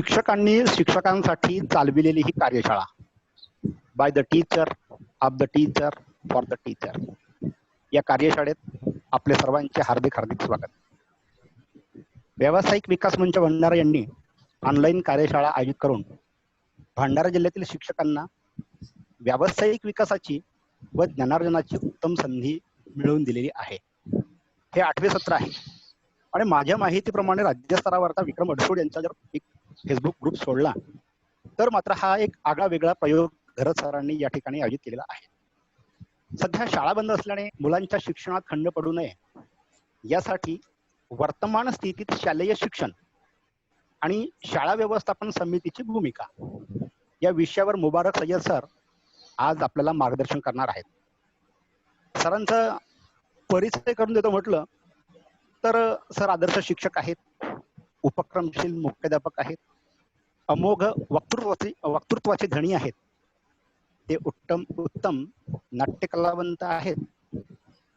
शिक्षकांनी शिक्षकांसाठी चालविलेली ही कार्यशाळा by the teacher of the teacher for the teacher या कार्यशाळेत आपले सर्वांचे हार्दिक हार्दिक स्वागत. व्यावसायिक विकास मंच भंडारा यांनी ऑनलाईन कार्यशाळा आयोजित करून भंडारा जिल्ह्यातील शिक्षकांना व्यावसायिक विकासाची व ज्ञानार्जनाची उत्तम संधी मिळवून दिलेली आहे. हे 8वे सत्र आहे आणि माझ्या माहितीप्रमाणे राज्यस्तरावरचा विक्रम अडसूड यांचा जर एक फेसबुक ग्रुप सोडला तर मात्र हा एक आगळा वेगळा प्रयोग घरत सरांनी या ठिकाणी आयोजित केलेला आहे. सध्या शाळा बंद असल्याने मुलांच्या शिक्षणात खंड पडू नये यासाठी वर्तमान स्थितीत शालेय शिक्षण आणि शाळा व्यवस्थापन समितीची भूमिका या विषयावर मुबारक सय्यद सर आज आपल्याला मार्गदर्शन करणार आहेत. सरांचा परिचय करून देतो म्हटलं तर सर आदर्श शिक्षक आहेत, उपक्रमशील मुख्याध्यापक आहेत, अमोघ वक्तृत्वाचे धनी आहेत, ते उत्तम नाट्यकलावंत आहेत,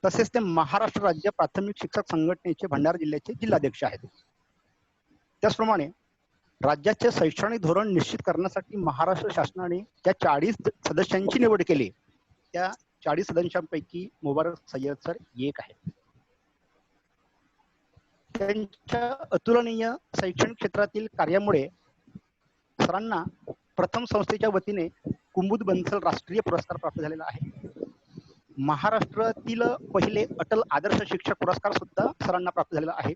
तसेच ते महाराष्ट्र राज्य प्राथमिक शिक्षक संघटनेचे भंडारा जिल्ह्याचे जिल्हाध्यक्ष आहेत. त्याचप्रमाणे राज्याचे शैक्षणिक धोरण निश्चित करण्यासाठी महाराष्ट्र शासनाने ज्या 40 सदस्यांची निवड केली त्या 40 सदस्यांपैकी मुबारक सय्यद सर एक आहेत. त्यांच्या अतुलनीय शैक्षणिक क्षेत्रातील कार्यामुळे सरांना प्रथम संस्थेच्या वतीने कुमुद बन्सल राष्ट्रीय पुरस्कार प्राप्त झालेला आहे. महाराष्ट्रातील पहिले अटल आदर्श शिक्षक पुरस्कार सुद्धा सरांना प्राप्त झालेला आहे.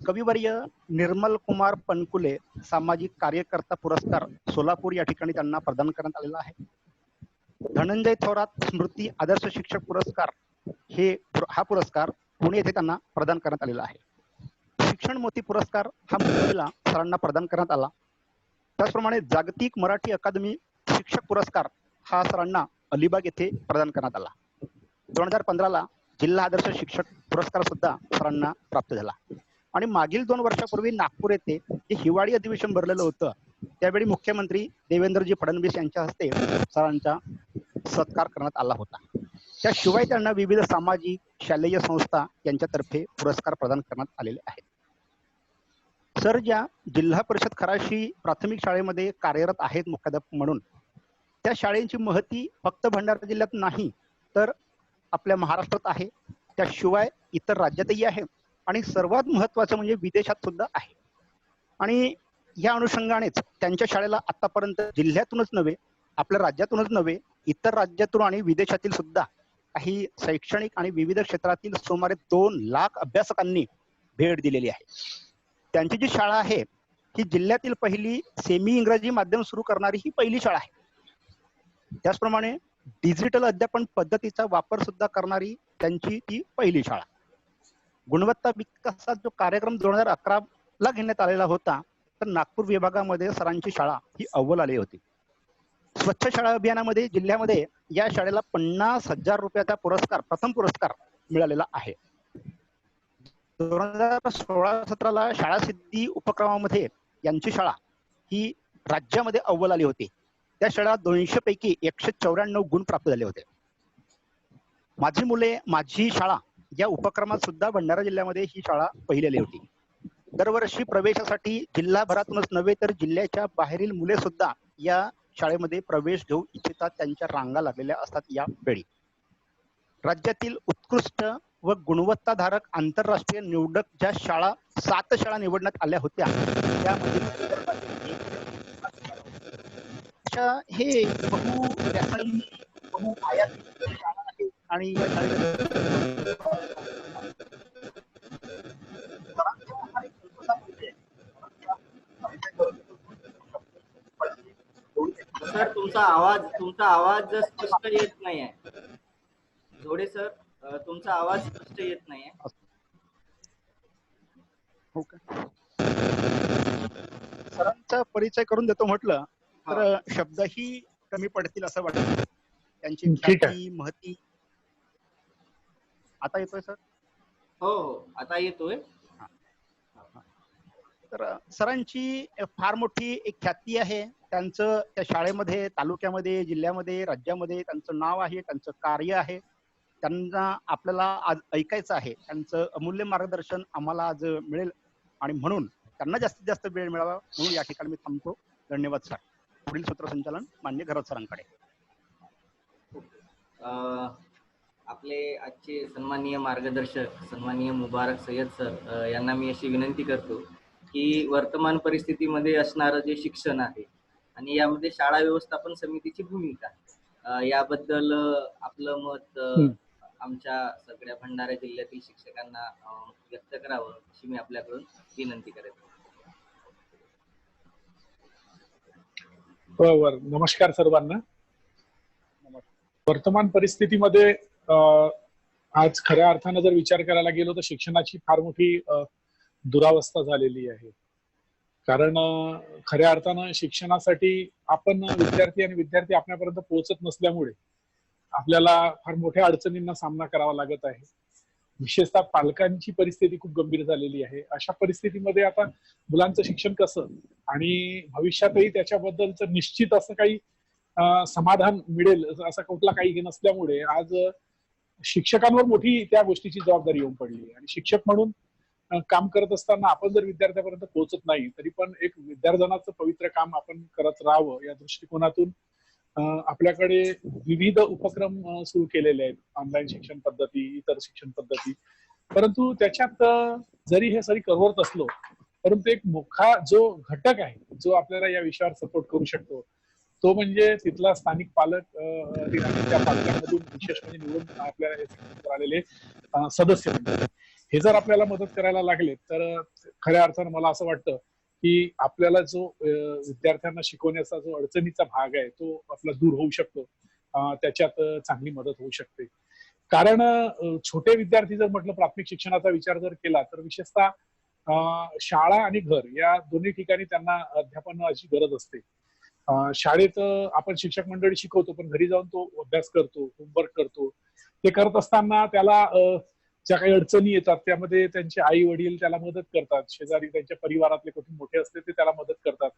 कविवर्य निर्मल कुमार पनकुले सामाजिक कार्यकर्ता पुरस्कार सोलापूर या ठिकाणी त्यांना प्रदान करण्यात आलेला आहे. धनंजय थोरात स्मृती आदर्श शिक्षक पुरस्कार हा पुरस्कार पुणे येथे त्यांना प्रदान करण्यात आलेला आहे. शिक्षण मोती पुरस्कार हा मुंबईला सरांना प्रदान करण्यात आला. त्याचप्रमाणे जागतिक मराठी अकादमी शिक्षक पुरस्कार हा सरांना अलिबाग येथे प्रदान करण्यात आला. 2015ला जिल्हा आदर्श शिक्षक पुरस्कार सुद्धा सरांना प्राप्त झाला. आणि मागील 2 वर्षापूर्वी नागपूर येथे जे हिवाळी अधिवेशन भरलेलं होतं त्यावेळी मुख्यमंत्री देवेंद्रजी फडणवीस यांच्या हस्ते सरांचा सत्कार करण्यात आला होता. त्याशिवाय त्यांना विविध सामाजिक शालेय संस्था यांच्यातर्फे पुरस्कार प्रदान करण्यात आलेले आहेत. सर ज्या जिल्हा परिषद खराशी प्राथमिक शाळेमध्ये कार्यरत आहेत मुख्याध्यापक म्हणून त्या शाळेची महती फक्त भंडारा जिल्ह्यात नाही तर आपल्या महाराष्ट्रात आहे, त्याशिवाय इतर राज्यातही आहे आणि सर्वात महत्वाचं म्हणजे विदेशात सुद्धा आहे. आणि या अनुषंगानेच त्यांच्या शाळेला आतापर्यंत जिल्ह्यातूनच नव्हे आपल्या राज्यातूनच नव्हे इतर राज्यातून आणि विदेशातील सुद्धा काही शैक्षणिक आणि विविध क्षेत्रातील सुमारे 2 लाख अभ्यासकांनी भेट दिलेली आहे. त्यांची जी शाळा आहे ही जिल्ह्यातील पहिली सेमी इंग्रजी माध्यम सुरू करणारी ही पहिली शाळा आहे. त्याचप्रमाणे डिजिटल अध्यापन पद्धतीचा वापर सुद्धा करणारी त्यांची ती पहिली शाळा. गुणवत्ता विकासाचा जो कार्यक्रम 2011ला घेण्यात आलेला होता तर नागपूर विभागामध्ये सरांची शाळा ही अव्वल आली होती. स्वच्छ शाळा अभियानामध्ये जिल्ह्यामध्ये या शाळेला 50,000 रुपयाचा पुरस्कार प्रथम पुरस्कार मिळालेला आहे. 2016-17ला शाळा सिद्धी उपक्रमामध्ये यांची शाळा ही राज्यामध्ये अव्वल आली होती. त्या शाळा 200 पैकी 194 गुण प्राप्त झाले होते. माझी मुले माझी शाळा या उपक्रमात सुद्धा भंडारा जिल्ह्यामध्ये ही शाळा पहिली आली होती. दरवर्षी प्रवेशासाठी जिल्हाभरातूनच नव्हे तर जिल्ह्याच्या बाहेरील मुले सुद्धा या शाळेमध्ये प्रवेश घेऊ इच्छितात. त्यांच्या रांगा लागलेल्या असतात. या वेळी राज्यातील उत्कृष्ट व गुणवत्ताधारक आंतरराष्ट्रीय निवडक ज्या शाळा 7 शाळा निवडण्यात आल्या होत्या त्यामध्ये हे बहु आयाती शाळा आहे आणि या सर तुमचा आवाज स्पष्ट येत नाही आहे. जोडे सर तुमचा आवाज स्पष्ट येत नाही आहे. हो का? सरांचा परिचय करून देतो म्हटलं तर शब्दही कमी पडतील असं वाटतं. त्यांची ख्याती महती आता येतोय सर? हो आता येतोय. तर सरांची फार मोठी एक ख्याती आहे. त्यांचं त्या शाळेमध्ये तालुक्यामध्ये जिल्ह्यामध्ये राज्यामध्ये त्यांचं नाव आहे, त्यांचं कार्य आहे. त्यांना आपल्याला आज ऐकायचं आहे. त्यांचं अमूल्य मार्गदर्शन आम्हाला आज मिळेल आणि म्हणून त्यांना जास्तीत जास्त वेळ मिळावा म्हणून या ठिकाणी मी थांबतो. धन्यवाद सर. पुढील सूत्रसंचालन मान्य घरत सरांकडे. आपले आजचे सन्माननीय मार्गदर्शक सन्माननीय मुबारक सय्यद सर यांना मी अशी विनंती करतो की वर्तमान परिस्थितीमध्ये असणारं जे शिक्षण आहे आणि यामध्ये शाळा व्यवस्थापन समितीची भूमिका याबद्दल आपलं मत आमच्या सगळ्या भंडारा जिल्ह्यातील शिक्षकांना व्यक्त करावं अशी मी आपल्याकडून विनंती करेन. बरोबर. नमस्कार सर्वांना. वर्तमान परिस्थितीमध्ये आज खऱ्या अर्थानं जर विचार करायला गेलो तर शिक्षणाची फार मोठी दुरावस्था झालेली आहे. कारण खऱ्या अर्थानं शिक्षणासाठी आपण विद्यार्थी आपल्यापर्यंत पोहोचत नसल्यामुळे आपल्याला फार मोठ्या अडचणींना सामना करावा लागत आहे. विशेषतः पालकांची परिस्थिती खूप गंभीर झालेली आहे. अशा परिस्थितीमध्ये आता मुलांचं शिक्षण कसं आणि भविष्यातही त्याच्याबद्दलचं निश्चित असं काही समाधान मिळेल असं कुठला काही नसल्यामुळे आज शिक्षकांवर मोठी त्या गोष्टीची जबाबदारी येऊन पडली. आणि शिक्षक म्हणून काम करत असताना आपण जर विद्यार्थ्यापर्यंत पोहोचत नाही तरी पण एक विद्यार्थ्याचं पवित्र काम आपण करत राहावं या दृष्टिकोनातून आपल्याकडे विविध उपक्रम सुरू केलेले आहेत. ऑनलाईन शिक्षण पद्धती, इतर शिक्षण पद्धती. परंतु त्याच्यात जरी हे सरी करवत असलो परंतु एक मोठा जो घटक आहे जो आपल्याला या विषयावर सपोर्ट करू शकतो तो म्हणजे तिथला स्थानिक पालक त्या पालकांमधून विशेष म्हणजे निवडून आपल्याला आलेले सदस्य. हे जर आपल्याला मदत करायला लागले तर खऱ्या अर्थानं मला असं वाटतं की आपल्याला जो विद्यार्थ्यांना शिकवण्याचा जो अडचणीचा भाग आहे तो आपला दूर होऊ शकतो. त्याच्यात चांगली मदत होऊ शकते. कारण छोटे विद्यार्थी जर म्हटलं प्राथमिक शिक्षणाचा विचार जर केला तर विशेषतः शाळा आणि घर या दोन्ही ठिकाणी त्यांना अध्यापनाची गरज असते. शाळेत आपण शिक्षक मंडळी शिकवतो पण घरी जाऊन तो अभ्यास करतो, होमवर्क करतो. ते करत असताना त्याला ज्या काही अडचणी येतात त्यामध्ये त्यांचे आई वडील त्याला मदत करतात, शेजारी त्यांच्या परिवारातले कुठे मोठे असते ते त्याला मदत करतात.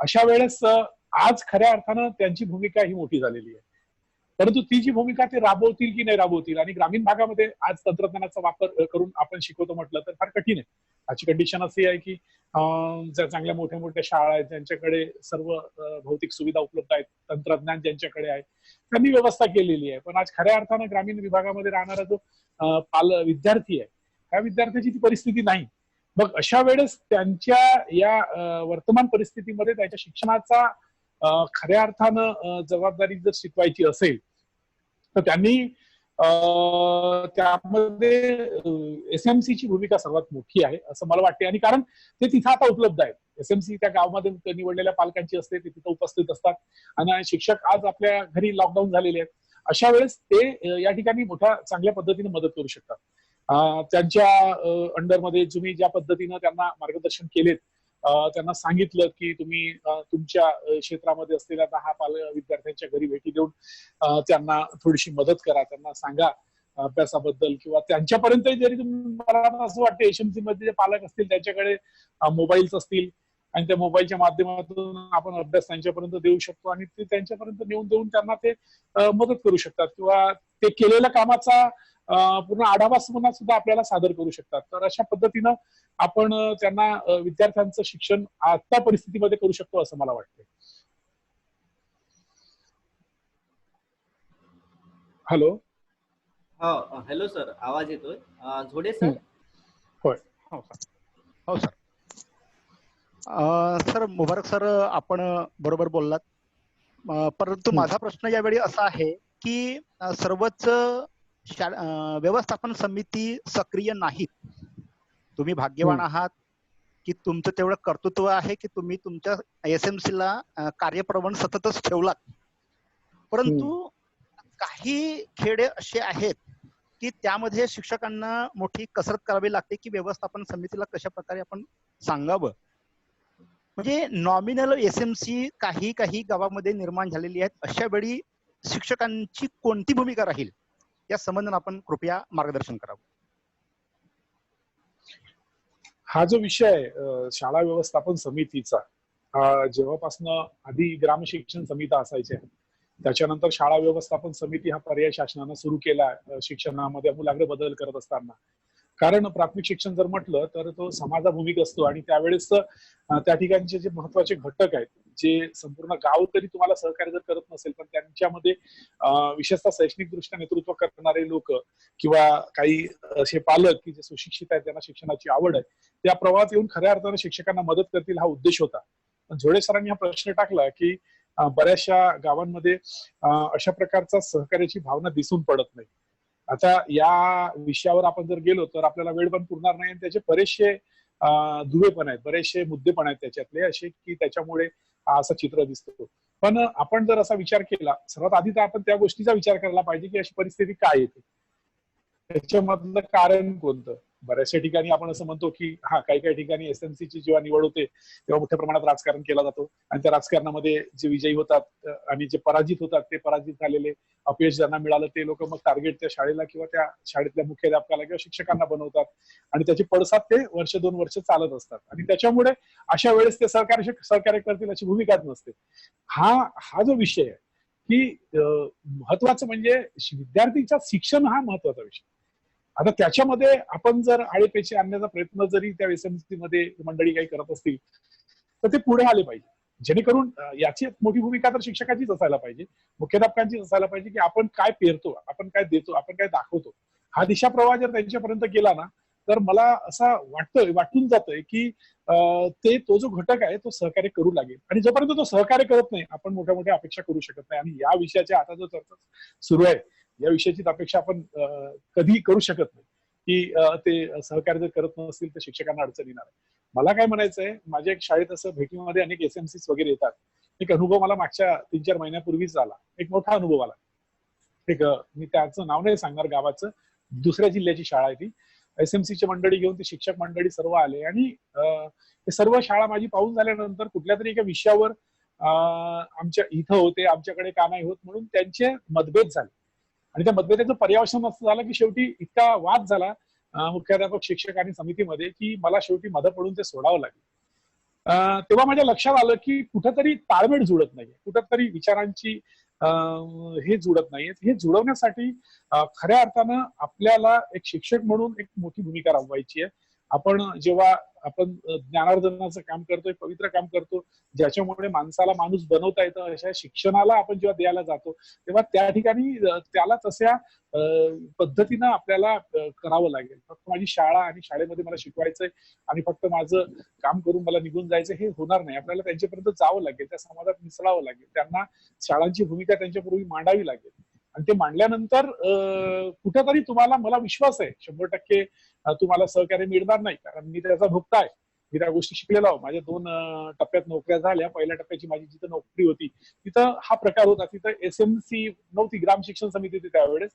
अशा वेळेस आज खऱ्या अर्थानं त्यांची भूमिका ही मोठी झालेली आहे. परंतु ती जी भूमिका ते राबवतील की नाही राबवतील आणि ग्रामीण भागामध्ये आज तंत्रज्ञानाचा वापर करून आपण शिकवतो म्हटलं तर फार कठीण आहे. आजची कंडिशन अशी आहे की चांगल्या मोठ्या मोठ्या शाळा आहेत ज्यांच्याकडे सर्व भौतिक सुविधा उपलब्ध आहेत, तंत्रज्ञान ज्यांच्याकडे आहे त्यांनी व्यवस्था केलेली आहे. पण आज खऱ्या अर्थानं ग्रामीण विभागामध्ये राहणारा जो विद्यार्थी आहे त्या विद्यार्थ्याची ती परिस्थिती नाही. मग अशा वेळेस त्यांच्या या वर्तमान परिस्थितीमध्ये त्याच्या शिक्षणाचा खऱ्या अर्थानं जबाबदारी जर शिकवायची असेल तर त्यांनी त्यामध्ये SMC ची भूमिका सर्वात मोठी आहे असं मला वाटते. आणि कारण ते तिथं आता उपलब्ध आहे. SMC त्या गावामध्ये निवडलेल्या पालकांची असते, ते तिथं उपस्थित असतात आणि शिक्षक आज आपल्या घरी लॉकडाऊन झालेले आहेत. अशा वेळेस ते या ठिकाणी मोठ्या चांगल्या पद्धतीने मदत करू शकतात. त्यांच्या अंडरमध्ये तुम्ही ज्या पद्धतीनं त्यांना मार्गदर्शन केलेत, त्यांना सांगितलं की तुम्ही तुमच्या क्षेत्रामध्ये असलेल्या 10 विद्यार्थ्यांच्या घरी भेटी देऊन त्यांना थोडीशी मदत करा, त्यांना सांगा अभ्यासाबद्दल किंवा त्यांच्यापर्यंत जरी मला असं वाटतं SMC मध्ये जे पालक असतील त्यांच्याकडे मोबाईल्स असतील आणि त्या मोबाईलच्या माध्यमातून आपण अभ्यास त्यांच्यापर्यंत देऊ शकतो आणि ते त्यांच्यापर्यंत नेऊन देऊन त्यांना ते मदत करू शकतात किंवा ते केलेल्या कामाचा पूर्ण आढावा सुद्धा आपल्याला सादर करू शकतात. तर अशा पद्धतीनं आपण त्यांना विद्यार्थ्यांचं शिक्षण आता परिस्थितीमध्ये करू शकतो असं मला वाटतं. हॅलो. हॅलो सर, आवाज येतोय? झोडे सर. होय. हो सर. हो सर. सर मुबारक सर आपण बरोबर बोललात. परंतु माझा प्रश्न यावेळी असा आहे की सर्वच व्यवस्थापन समिती सक्रिय नाहीत. तुम्ही भाग्यवान आहात की तुमचं तेवढं कर्तृत्व आहे की तुम्ही तुमच्या SMC ला कार्यप्रवण सततच ठेवलात. परंतु काही खेडे असे आहेत की त्यामध्ये शिक्षकांना मोठी कसरत करावी लागते की व्यवस्थापन समितीला कशा प्रकारे आपण सांगावं. म्हणजे नॉमिनल SMC काही गावामध्ये निर्माण झालेली आहेत. अशा वेळी शिक्षकांची कोणती भूमिका राहील या संबंधाने आपण कृपया मार्गदर्शन करावं. हा जो विषय आहे शाळा व्यवस्थापन समितीचा, जेव्हापासून आधी ग्राम शिक्षण समिती असायच्या त्याच्यानंतर शाळा व्यवस्थापन समिती हा पर्याय शासनानं सुरू केला शिक्षणामध्ये आमूलाग्र बदल करत असताना. कारण प्राथमिक शिक्षण जर म्हटलं तर तो समाजाभूमिक असतो आणि त्यावेळेस त्या ठिकाणचे जे महत्वाचे घटक आहेत, जे संपूर्ण गाव तरी तुम्हाला सहकार्य जर करत नसेल पण त्यांच्यामध्ये विशेषतः शैक्षणिक दृष्ट्या नेतृत्व करणारे लोक किंवा काही असे पालक की जे सुशिक्षित आहेत, त्यांना शिक्षणाची आवड आहे, त्या प्रवाहात येऊन खऱ्या अर्थाने शिक्षकांना मदत करतील हा उद्देश होता. पण झोडे सरांनी हा प्रश्न टाकला की बऱ्याचशा गावांमध्ये अशा प्रकारचा सहकार्याची भावना दिसून पडत नाही. आता या विषयावर आपण जर गेलो तर आपल्याला वेळ पण पुरणार नाही आणि त्याचे बरेचसे दुवे पण आहेत, बरेचसे मुद्दे पण आहेत त्याच्यातले असे की त्याच्यामुळे असं चित्र दिसतो. पण आपण जर असा विचार केला, सर्वात आधी तर आपण त्या गोष्टीचा विचार करायला पाहिजे की अशी परिस्थिती काय येते, त्याच्यामधलं कारण कोणतं. बऱ्याचशा ठिकाणी आपण असं म्हणतो की काही काही ठिकाणी एसएमसीची जेव्हा निवड होते तेव्हा मोठ्या प्रमाणात राजकारण केलं जातो आणि त्या राजकारणामध्ये जे विजयी होतात आणि जे पराजित होतात, ते पराजित झालेले अपयश ज्यांना मिळालं ते लोक मग टार्गेट त्या शाळेला किंवा त्या शाळेतल्या मुख्याध्यापकाला किंवा शिक्षकांना बनवतात आणि त्याचे पडसाद ते वर्ष 2 वर्ष चालत असतात आणि त्याच्यामुळे अशा वेळेस ते सहकार्य करतील अशी भूमिकाच नसते. हा जो विषय आहे की महत्वाचं म्हणजे विद्यार्थीच्या शिक्षण हा महत्वाचा विषय. आता त्याच्यामध्ये आपण जर आळेपेचे आणण्याचा प्रयत्न जरी त्या एसएमसी मध्ये मंडळी काही करत असतील तर ते पुढे आले पाहिजे, जेणेकरून याची मोठी भूमिका तर शिक्षकाचीच असायला पाहिजे, मुख्याध्यापकांचीच असायला पाहिजे की आपण काय पेरतो, आपण काय देतो, आपण काय दाखवतो, हा दिशा प्रवाह जर त्यांच्यापर्यंत गेला ना तर मला असं वाटून जातंय की तो जो घटक आहे तो सहकार्य करू लागेल. आणि जोपर्यंत तो सहकार्य करत नाही आपण मोठ्या मोठ्या अपेक्षा करू शकत नाही. आणि या विषयाच्या आता जो चर्चा सुरू आहे या विषयाची अपेक्षा आपण कधी करू शकत नाही की ते सहकार्य जर करत नसतील तर शिक्षकांना अडचण येणार आहे. मला काय म्हणायचंय, माझ्या एक शाळेत असं भेटीमध्ये अनेक एसएमसी वगैरे येतात. एक अनुभव मला मागच्या 3-4 महिन्यापूर्वीच आला, एक मोठा अनुभव आला. एक मी त्याचं नाव नाही सांगणार गावाचं, दुसऱ्या जिल्ह्याची शाळा आहे ती. एसएमसीची मंडळी घेऊन ते शिक्षक मंडळी सर्व आले आणि ते सर्व शाळा माझी पाहून झाल्यानंतर कुठल्या तरी एका विषयावर आमच्या इथं होते, आमच्याकडे का नाही होत म्हणून त्यांचे मतभेद झाले आणि त्या मतभेदाचं पर्यावसन असं झालं की शेवटी इतका वाद झाला मुख्याध्यापक, शिक्षक आणि समितीमध्ये की मला शेवटी मध पडून ते सोडावं लागलं. तेव्हा माझ्या लक्षात आलं की कुठंतरी ताळमेळ जुळत नाहीये, कुठंतरी विचारांची हे जुळत नाहीये. हे जुळवण्यासाठी खऱ्या अर्थानं आपल्याला एक शिक्षक म्हणून एक मोठी भूमिका राबवायची आहे. आपण जेव्हा आपण ज्ञानार्जनाचं काम करतोय, पवित्र काम करतो, ज्याच्यामुळे माणसाला माणूस बनवता येतं, अशा शिक्षणाला आपण जेव्हा द्यायला जातो तेव्हा त्या ठिकाणी त्याला तशा पद्धतीनं आपल्याला करावं लागेल. फक्त माझी शाळा आणि शाळेमध्ये मला शिकवायचंय आणि फक्त माझं काम करून मला निघून जायचं हे होणार नाही. आपल्याला त्यांच्यापर्यंत जावं लागेल, त्या समाजात मिसळावं लागेल, त्यांना शाळांची भूमिका त्यांच्यापूर्वी मांडावी लागेल आणि ते मांडल्यानंतर कुठेतरी तुम्हाला, मला विश्वास आहे 100% तुम्हाला सहकार्य मिळणार नाही, कारण मी त्याचा भोगता आहे. मी त्या गोष्टी शिकलेलो आहो. माझ्या 2 टप्प्यात नोकऱ्या झाल्या. पहिल्या टप्प्याची माझी जिथं नोकरी होती तिथं हा प्रकार होता. तिथं एसएमसी नव्हती, ग्राम शिक्षण समिती होती त्यावेळेस,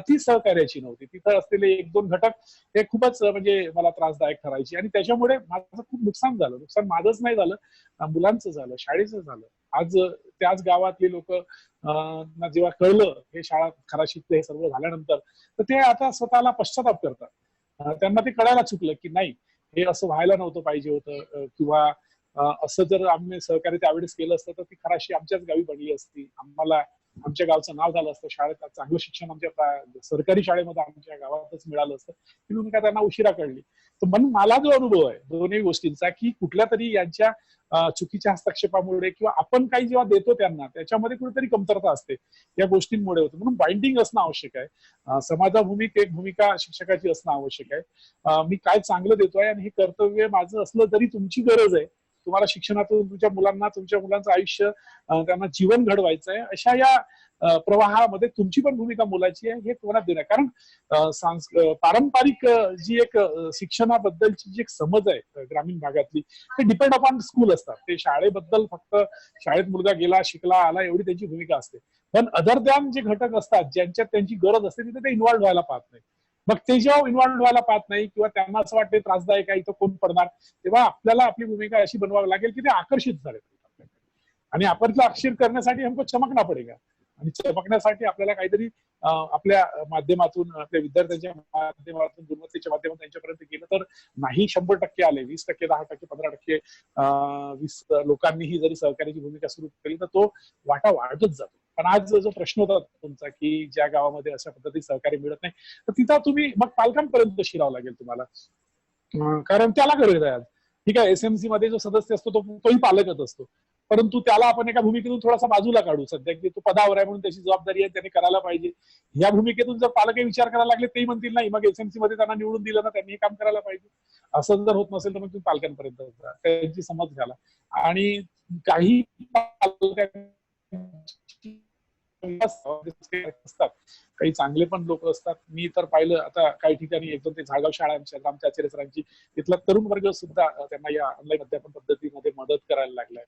ती सहकार्याची नव्हती. तिथं असलेले 1-2 घटक हे खूपच म्हणजे मला त्रासदायक ठरायची आणि त्याच्यामुळे माझं खूप नुकसान झालं. नुकसान माझंच नाही झालं, मुलांचं झालं, शाळेचं झालं. आज त्याच गावातले लोक जेव्हा कळलं हे शाळा खराशीतलं हे सर्व झाल्यानंतर तर ते आता स्वतःला पश्चाताप करतात. त्यांना ते कळायला चुकलं की नाही, हे असं व्हायला नव्हतं पाहिजे होतं किंवा असं जर आम्ही सहकार्य त्यावेळेस केलं असतं तर ती खराशी आमच्याच गावी बनली असती, आम्हाला आमच्या गावचं नाव झालं असतं, शाळेत चांगलं शिक्षण आमच्या सरकारी शाळेमध्ये आमच्या गावातच मिळालं असतं. ही भूमिका त्यांना उशिरा कळली. तर म्हणून मला जो अनुभव आहे दोन्ही गोष्टींचा की कुठल्या तरी यांच्या चुकीच्या हस्तक्षेपामुळे किंवा आपण काही जेव्हा देतो त्यांना त्याच्यामध्ये कुठेतरी कमतरता असते, या गोष्टींमुळे होतं. म्हणून बाइंडिंग असणं आवश्यक आहे. समाजाभूमिक एक भूमिका शिक्षकाची असणं आवश्यक आहे. मी काय चांगलं देतोय आणि हे कर्तव्य माझं असलं तरी तुमची गरज आहे, तुम्हाला शिक्षणातून तुमच्या मुलांना, तुमच्या मुलांचं आयुष्य त्यांना जीवन घडवायचं आहे, अशा या प्रवाहामध्ये तुमची पण भूमिका मोलाची आहे हे तुम्हाला देणं. कारण पारंपरिक जी एक शिक्षणाबद्दलची जी एक समज आहे ग्रामीण भागातली, ते डिपेंड अपॉन स्कूल असतात. ते शाळेबद्दल फक्त शाळेत मुलगा गेला, शिकला, आला एवढी त्यांची भूमिका असते. पण अदर दॅन जे घटक असतात ज्यांच्यात त्यांची गरज असते तिथे ते इन्व्हॉल्व्ह व्हायला पाहत नाही. मग ते जेव्हा इन्व्हॉल्व्ह व्हायला पाहत नाही किंवा त्यांना असं वाटते त्रासदायक आहे, इथं कोण पडणार, तेव्हा आपल्याला आपली भूमिका अशी बनवावी लागेल की ते आकर्षित झाले पाहिजे. आणि आपण आकर्षित करण्यासाठी हमको चमकना पडेगा आणि चमकण्यासाठी आपल्याला काहीतरी आपल्या माध्यमातून, आपल्या विद्यार्थ्यांच्या माध्यमातून, गुणवत्तेच्या माध्यमातून त्यांच्यापर्यंत गेलं तर नाही 100% आले, 20%, 10%, 15%, 20 लोकांनीही जरी सहकार्याची भूमिका सुरू केली तर तो वाटा वाढतच जातो. पण आज जो प्रश्न होता तुमचा की ज्या गावामध्ये अशा पद्धतीने सहकार्य मिळत नाही, तर तिथं तुम्ही मग पालकांपर्यंत शिरावं लागेल तुम्हाला, कारण त्याला गरज आहे आज. ठीक आहे, एसएमसी मध्ये जो सदस्य असतो तोही पालकच असतो, परंतु त्याला आपण एका भूमिकेतून थोडासा बाजूला काढू. सध्या की तो पदावर आहे म्हणून त्याची जबाबदारी आहे, त्याने करायला पाहिजे. या भूमिकेतून जर पालकही विचार करायला लागले, तेही म्हणतील नाही, मग एसएमसी मध्ये त्यांना निवडून दिलं ना, त्यांनी हे काम करायला पाहिजे. असं जर होत नसेल तर मग तुम्ही पालकांपर्यंत जा, त्यांची समज घ्याला. आणि काही असतात, काही चांगले पण लोक असतात. मी तर पाहिलं आता काही ठिकाणी एकदम ते झाडगाव शाळा आमच्या आचार्य सरांची, तिथला तरुण वर्ग सुद्धा त्यांना या ऑनलाईन अध्यापन पद्धतीमध्ये मदत करायला लागलाय.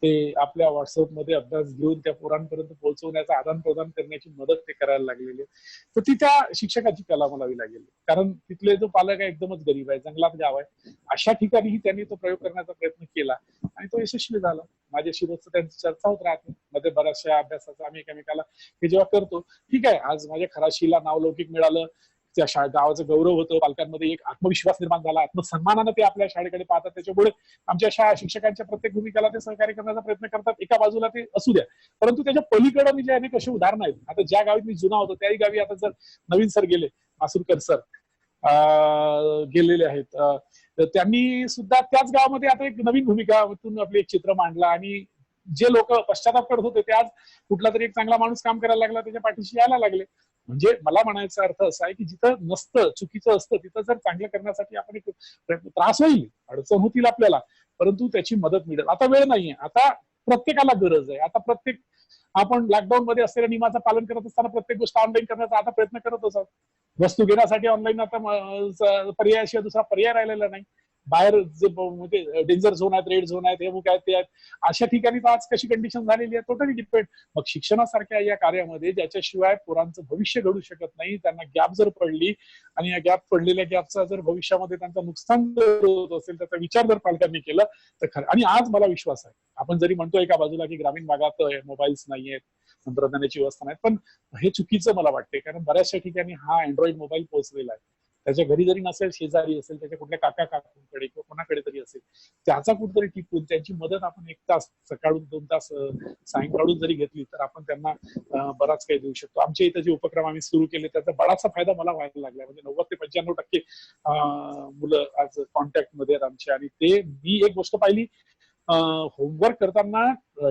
ते आपल्या व्हॉट्सअपमध्ये अभ्यास घेऊन त्या पोरांपर्यंत पोहोचवण्याचा, आदान प्रदान करण्याची मदत ते करायला लागलेले. तर ती त्या शिक्षकाची कला म्हणावी लागेल, कारण तिथले जो पालक आहे एकदमच गरीब आहे, जंगलात गाव आहे. अशा ठिकाणीही त्यांनी तो प्रयोग करण्याचा प्रयत्न केला आणि तो यशस्वी झाला. माझ्याशी रोज त्यांची चर्चा होत राहते मध्ये बऱ्याचशा अभ्यासाचा आम्ही एकमेकाला हे जेव्हा करतो. ठीक आहे, आज माझ्या खराशीला नावलौकिक मिळालं, त्या गावाचा गौरव होतो, पालकांमध्ये एक आत्मविश्वास निर्माण झाला, आत्मसन्मानानं ते आपल्या शाळेकडे पाहतात. त्याच्यामुळे आमच्या शिक्षकांच्या प्रत्येक भूमिकेला ते सहकार्य करण्याचा प्रयत्न करतात. एका बाजूला ते असू द्या, परंतु त्याच्या पलीकडे मी जे अनेक असे उदाहरणं आहेत. आता ज्या गावी मी जुना होतो त्याही गावी आता जर नवीन सर गेले, मासुरकर सर गेलेले आहेत, त्यांनी सुद्धा त्याच गावामध्ये आता एक नवीन भूमिकातून आपले एक चित्र मांडला आणि जे लोक पश्चाताप करत होते ते आज कुठला तरी एक चांगला माणूस काम करायला लागला, त्याच्या पाठीशी यायला लागले. म्हणजे मला म्हणायचा अर्थ असा आहे की जिथं नसतं, चुकीचं असतं, तिथं जर चांगलं करण्यासाठी आपण एक त्रास होईल, अडचण होतील आपल्याला, परंतु त्याची मदत मिळेल. आता वेळ नाहीये, आता प्रत्येकाला गरज आहे. आता आपण लॉकडाऊन मध्ये असलेल्या नियमाचं पालन करत असताना प्रत्येक गोष्ट ऑनलाईन करण्याचा आता प्रयत्न करतच आहोत. वस्तू घेण्यासाठी ऑनलाईन आता पर्यायाशिवाय दुसरा पर्याय राहिलेला नाही. बाहेर जे म्हणजे डेंजर झोन आहेत, रेड झोन आहेत, हे काय ते आहेत, अशा ठिकाणी तर आज कशी कंडिशन झालेली आहे टोटली डिपेंड. मग शिक्षणासारख्या या कार्यामध्ये ज्याच्याशिवाय पोरांचं भविष्य घडू शकत नाही, त्यांना गॅप जर पडली आणि या पडलेल्या गॅपचा जर भविष्यामध्ये त्यांचं नुकसान होत असेल, त्याचा विचार जर पालकांनी केला तर खरं. आणि आज मला विश्वास आहे, आपण जरी म्हणतो एका बाजूला की ग्रामीण भागात मोबाईल्स नाहीयेत, तंत्रज्ञानाची व्यवस्था नाही, पण हे चुकीचं मला वाटते. कारण बऱ्याचशा ठिकाणी हा अँड्रॉइड मोबाईल पोहोचलेला आहे. त्याच्या घरी जरी नसेल, शेजारी असेल, त्याच्या कुठल्या काका काकूंकडे किंवा कोणाकडे तरी असेल, त्याचा कुठेतरी टिपून त्यांची मदत आपण 1 तास सकाळून 2 तास सायंकाळून जरी घेतली तर आपण त्यांना बराच काही देऊ शकतो. आमच्या इथं जे उपक्रम आम्ही सुरू केले त्याचा बराचसा फायदा मला व्हायला लागला. म्हणजे 90 ते 95% मुलं आज कॉन्टॅक्ट मध्ये आहेत आमच्या. आणि ते मी एक गोष्ट पाहिली, होमवर्क करताना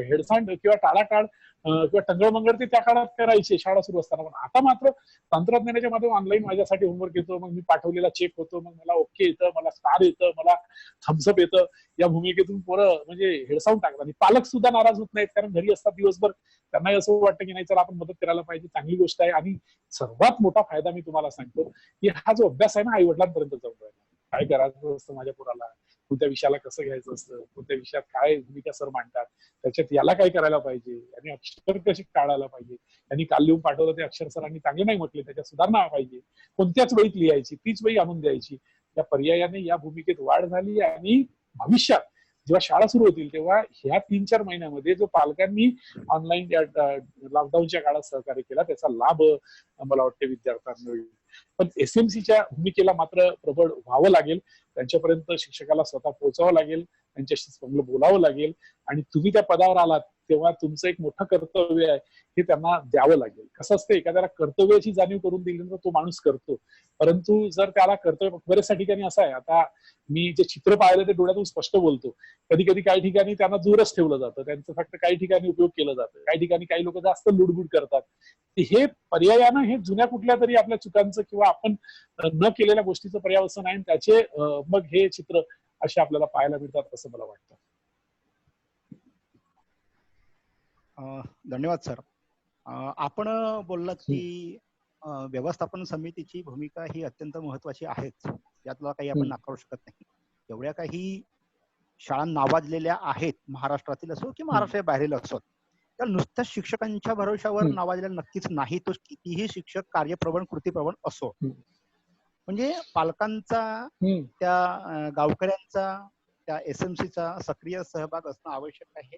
हेडसांड किंवा टाळाटाळ किंवा टंगळमंगळ ते त्या काळात करायचे शाळा सुरू असताना, पण आता मात्र तंत्रज्ञानाच्या माध्यमातून ऑनलाईन माझ्यासाठी होमवर्क येतो, मग मी पाठवलेला चेक होतो, मग मला ओके येतं, मला स्टार येतं, मला थम्सअप येतं. या भूमिकेतून पोरं म्हणजे हेडसावून टाकतात आणि पालक सुद्धा नाराज होत नाहीत, कारण घरी असतात दिवसभर, त्यांनाही असं वाटतं की नाही चला आपण मदत करायला पाहिजे, चांगली गोष्ट आहे. आणि सर्वात मोठा फायदा मी तुम्हाला सांगतो की हा जो अभ्यास आहे ना, आई वडिलांपर्यंत जाऊन राहिला. काय करायचं असतं माझ्या पोराला, कोणत्या विषयाला कसं घ्यायचं असतं, कोणत्या विषयात काय भूमिका सर मांडतात, त्याच्यात याला काय करायला पाहिजे, आणि अक्षर कशी टाळायला पाहिजे, यांनी काल लिहून पाठवलं ते अक्षर सरांनी चांगले नाही म्हटले, त्याच्यात सुधारणा पाहिजे, कोणत्याच वेळीत लिहायची, तीच वेळी आणून द्यायची. या पर्यायाने या भूमिकेत वाढ झाली. आणि भविष्यात जेव्हा शाळा सुरू होतील तेव्हा ह्या 3-4 महिन्यामध्ये जो पालकांनी ऑनलाईन लॉकडाऊनच्या काळात सहकार्य केला त्याचा लाभ मला वाटते विद्यार्थ्यांना मिळेल. पण एसएमसीच्या भूमिकेला मात्र प्रबळ व्हावं लागेल, त्यांच्यापर्यंत शिक्षकाला स्वतः पोहोचावं लागेल, त्यांच्याशी चांगलं बोलावं लागेल. आणि तुम्ही त्या पदावर आलात तेव्हा तुमचं एक मोठं कर्तव्य आहे हे त्यांना द्यावं लागेल. कसं असतं, एखाद्याला कर्तव्याची जाणीव करून दिली तर तो माणूस करतो, परंतु जर त्याला कर्तव्य, बऱ्याचशा ठिकाणी असं आहे, आता मी जे चित्र पाहिलं ते डोळ्यातून स्पष्ट बोलतो, कधी कधी काही ठिकाणी त्यांना दूरच ठेवलं जातं, त्यांचं फक्त काही ठिकाणी उपयोग केला जातो, काही ठिकाणी काही लोक जास्त लुडबुड करतात. हे पर्यायानं हे जुन्या कुठल्या तरी आपल्या चुकांचं किंवा आपण न केलेल्या गोष्टीचं पर्यावसन आहे, त्याचे मग हे चित्र असे आपल्याला पाहायला मिळतात असं मला वाटतं. धन्यवाद सर. आपण बोललात की व्यवस्थापन समितीची भूमिका ही अत्यंत महत्वाची आहेच, यातला काही आपण नाकारू शकत नाही. एवढ्या काही शाळा नावाजलेल्या आहेत, महाराष्ट्रातील असो की महाराष्ट्राच्या बाहेरील असो, त्या नुसत्या शिक्षकांच्या भरोशावर नावाजलेल्या नक्कीच नाही. तो कितीही शिक्षक कार्यप्रवण कृतीप्रवण असो, म्हणजे पालकांचा, त्या गावकऱ्यांचा, त्या एसएमसीचा सक्रिय सहभाग असणं आवश्यक आहे.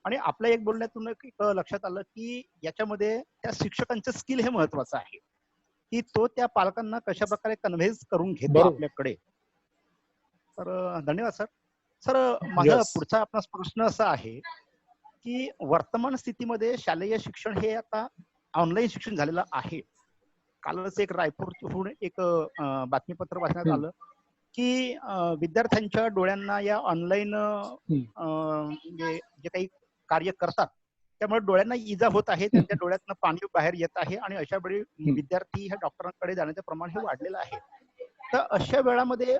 आणि आपल्या एक बोलण्यातून एक लक्षात आलं की याच्यामध्ये त्या शिक्षकांचं स्किल हे महत्वाचं आहे, की तो त्या पालकांना कशा प्रकारे कन्व्हेन्स करून घेतो आपल्याकडे. तर धन्यवाद सर. सर, माझा पुढचा आपला प्रश्न असा आहे की वर्तमान स्थितीमध्ये शालेय शिक्षण हे आता ऑनलाईन शिक्षण झालेलं आहे. कालच एक रायपूरहून एक बातमीपत्र वाचण्यात आलं की विद्यार्थ्यांच्या डोळ्यांना या ऑनलाईन म्हणजे जे काही कार्य करतात त्यामुळे डोळ्यांना इजा होत आहे, त्यांच्या डोळ्यातनं पाणी बाहेर येत आहे आणि अशा वेळी विद्यार्थी ह्या डॉक्टरांकडे जाण्याचं प्रमाण हे वाढलेलं आहे. तर अशा वेळामध्ये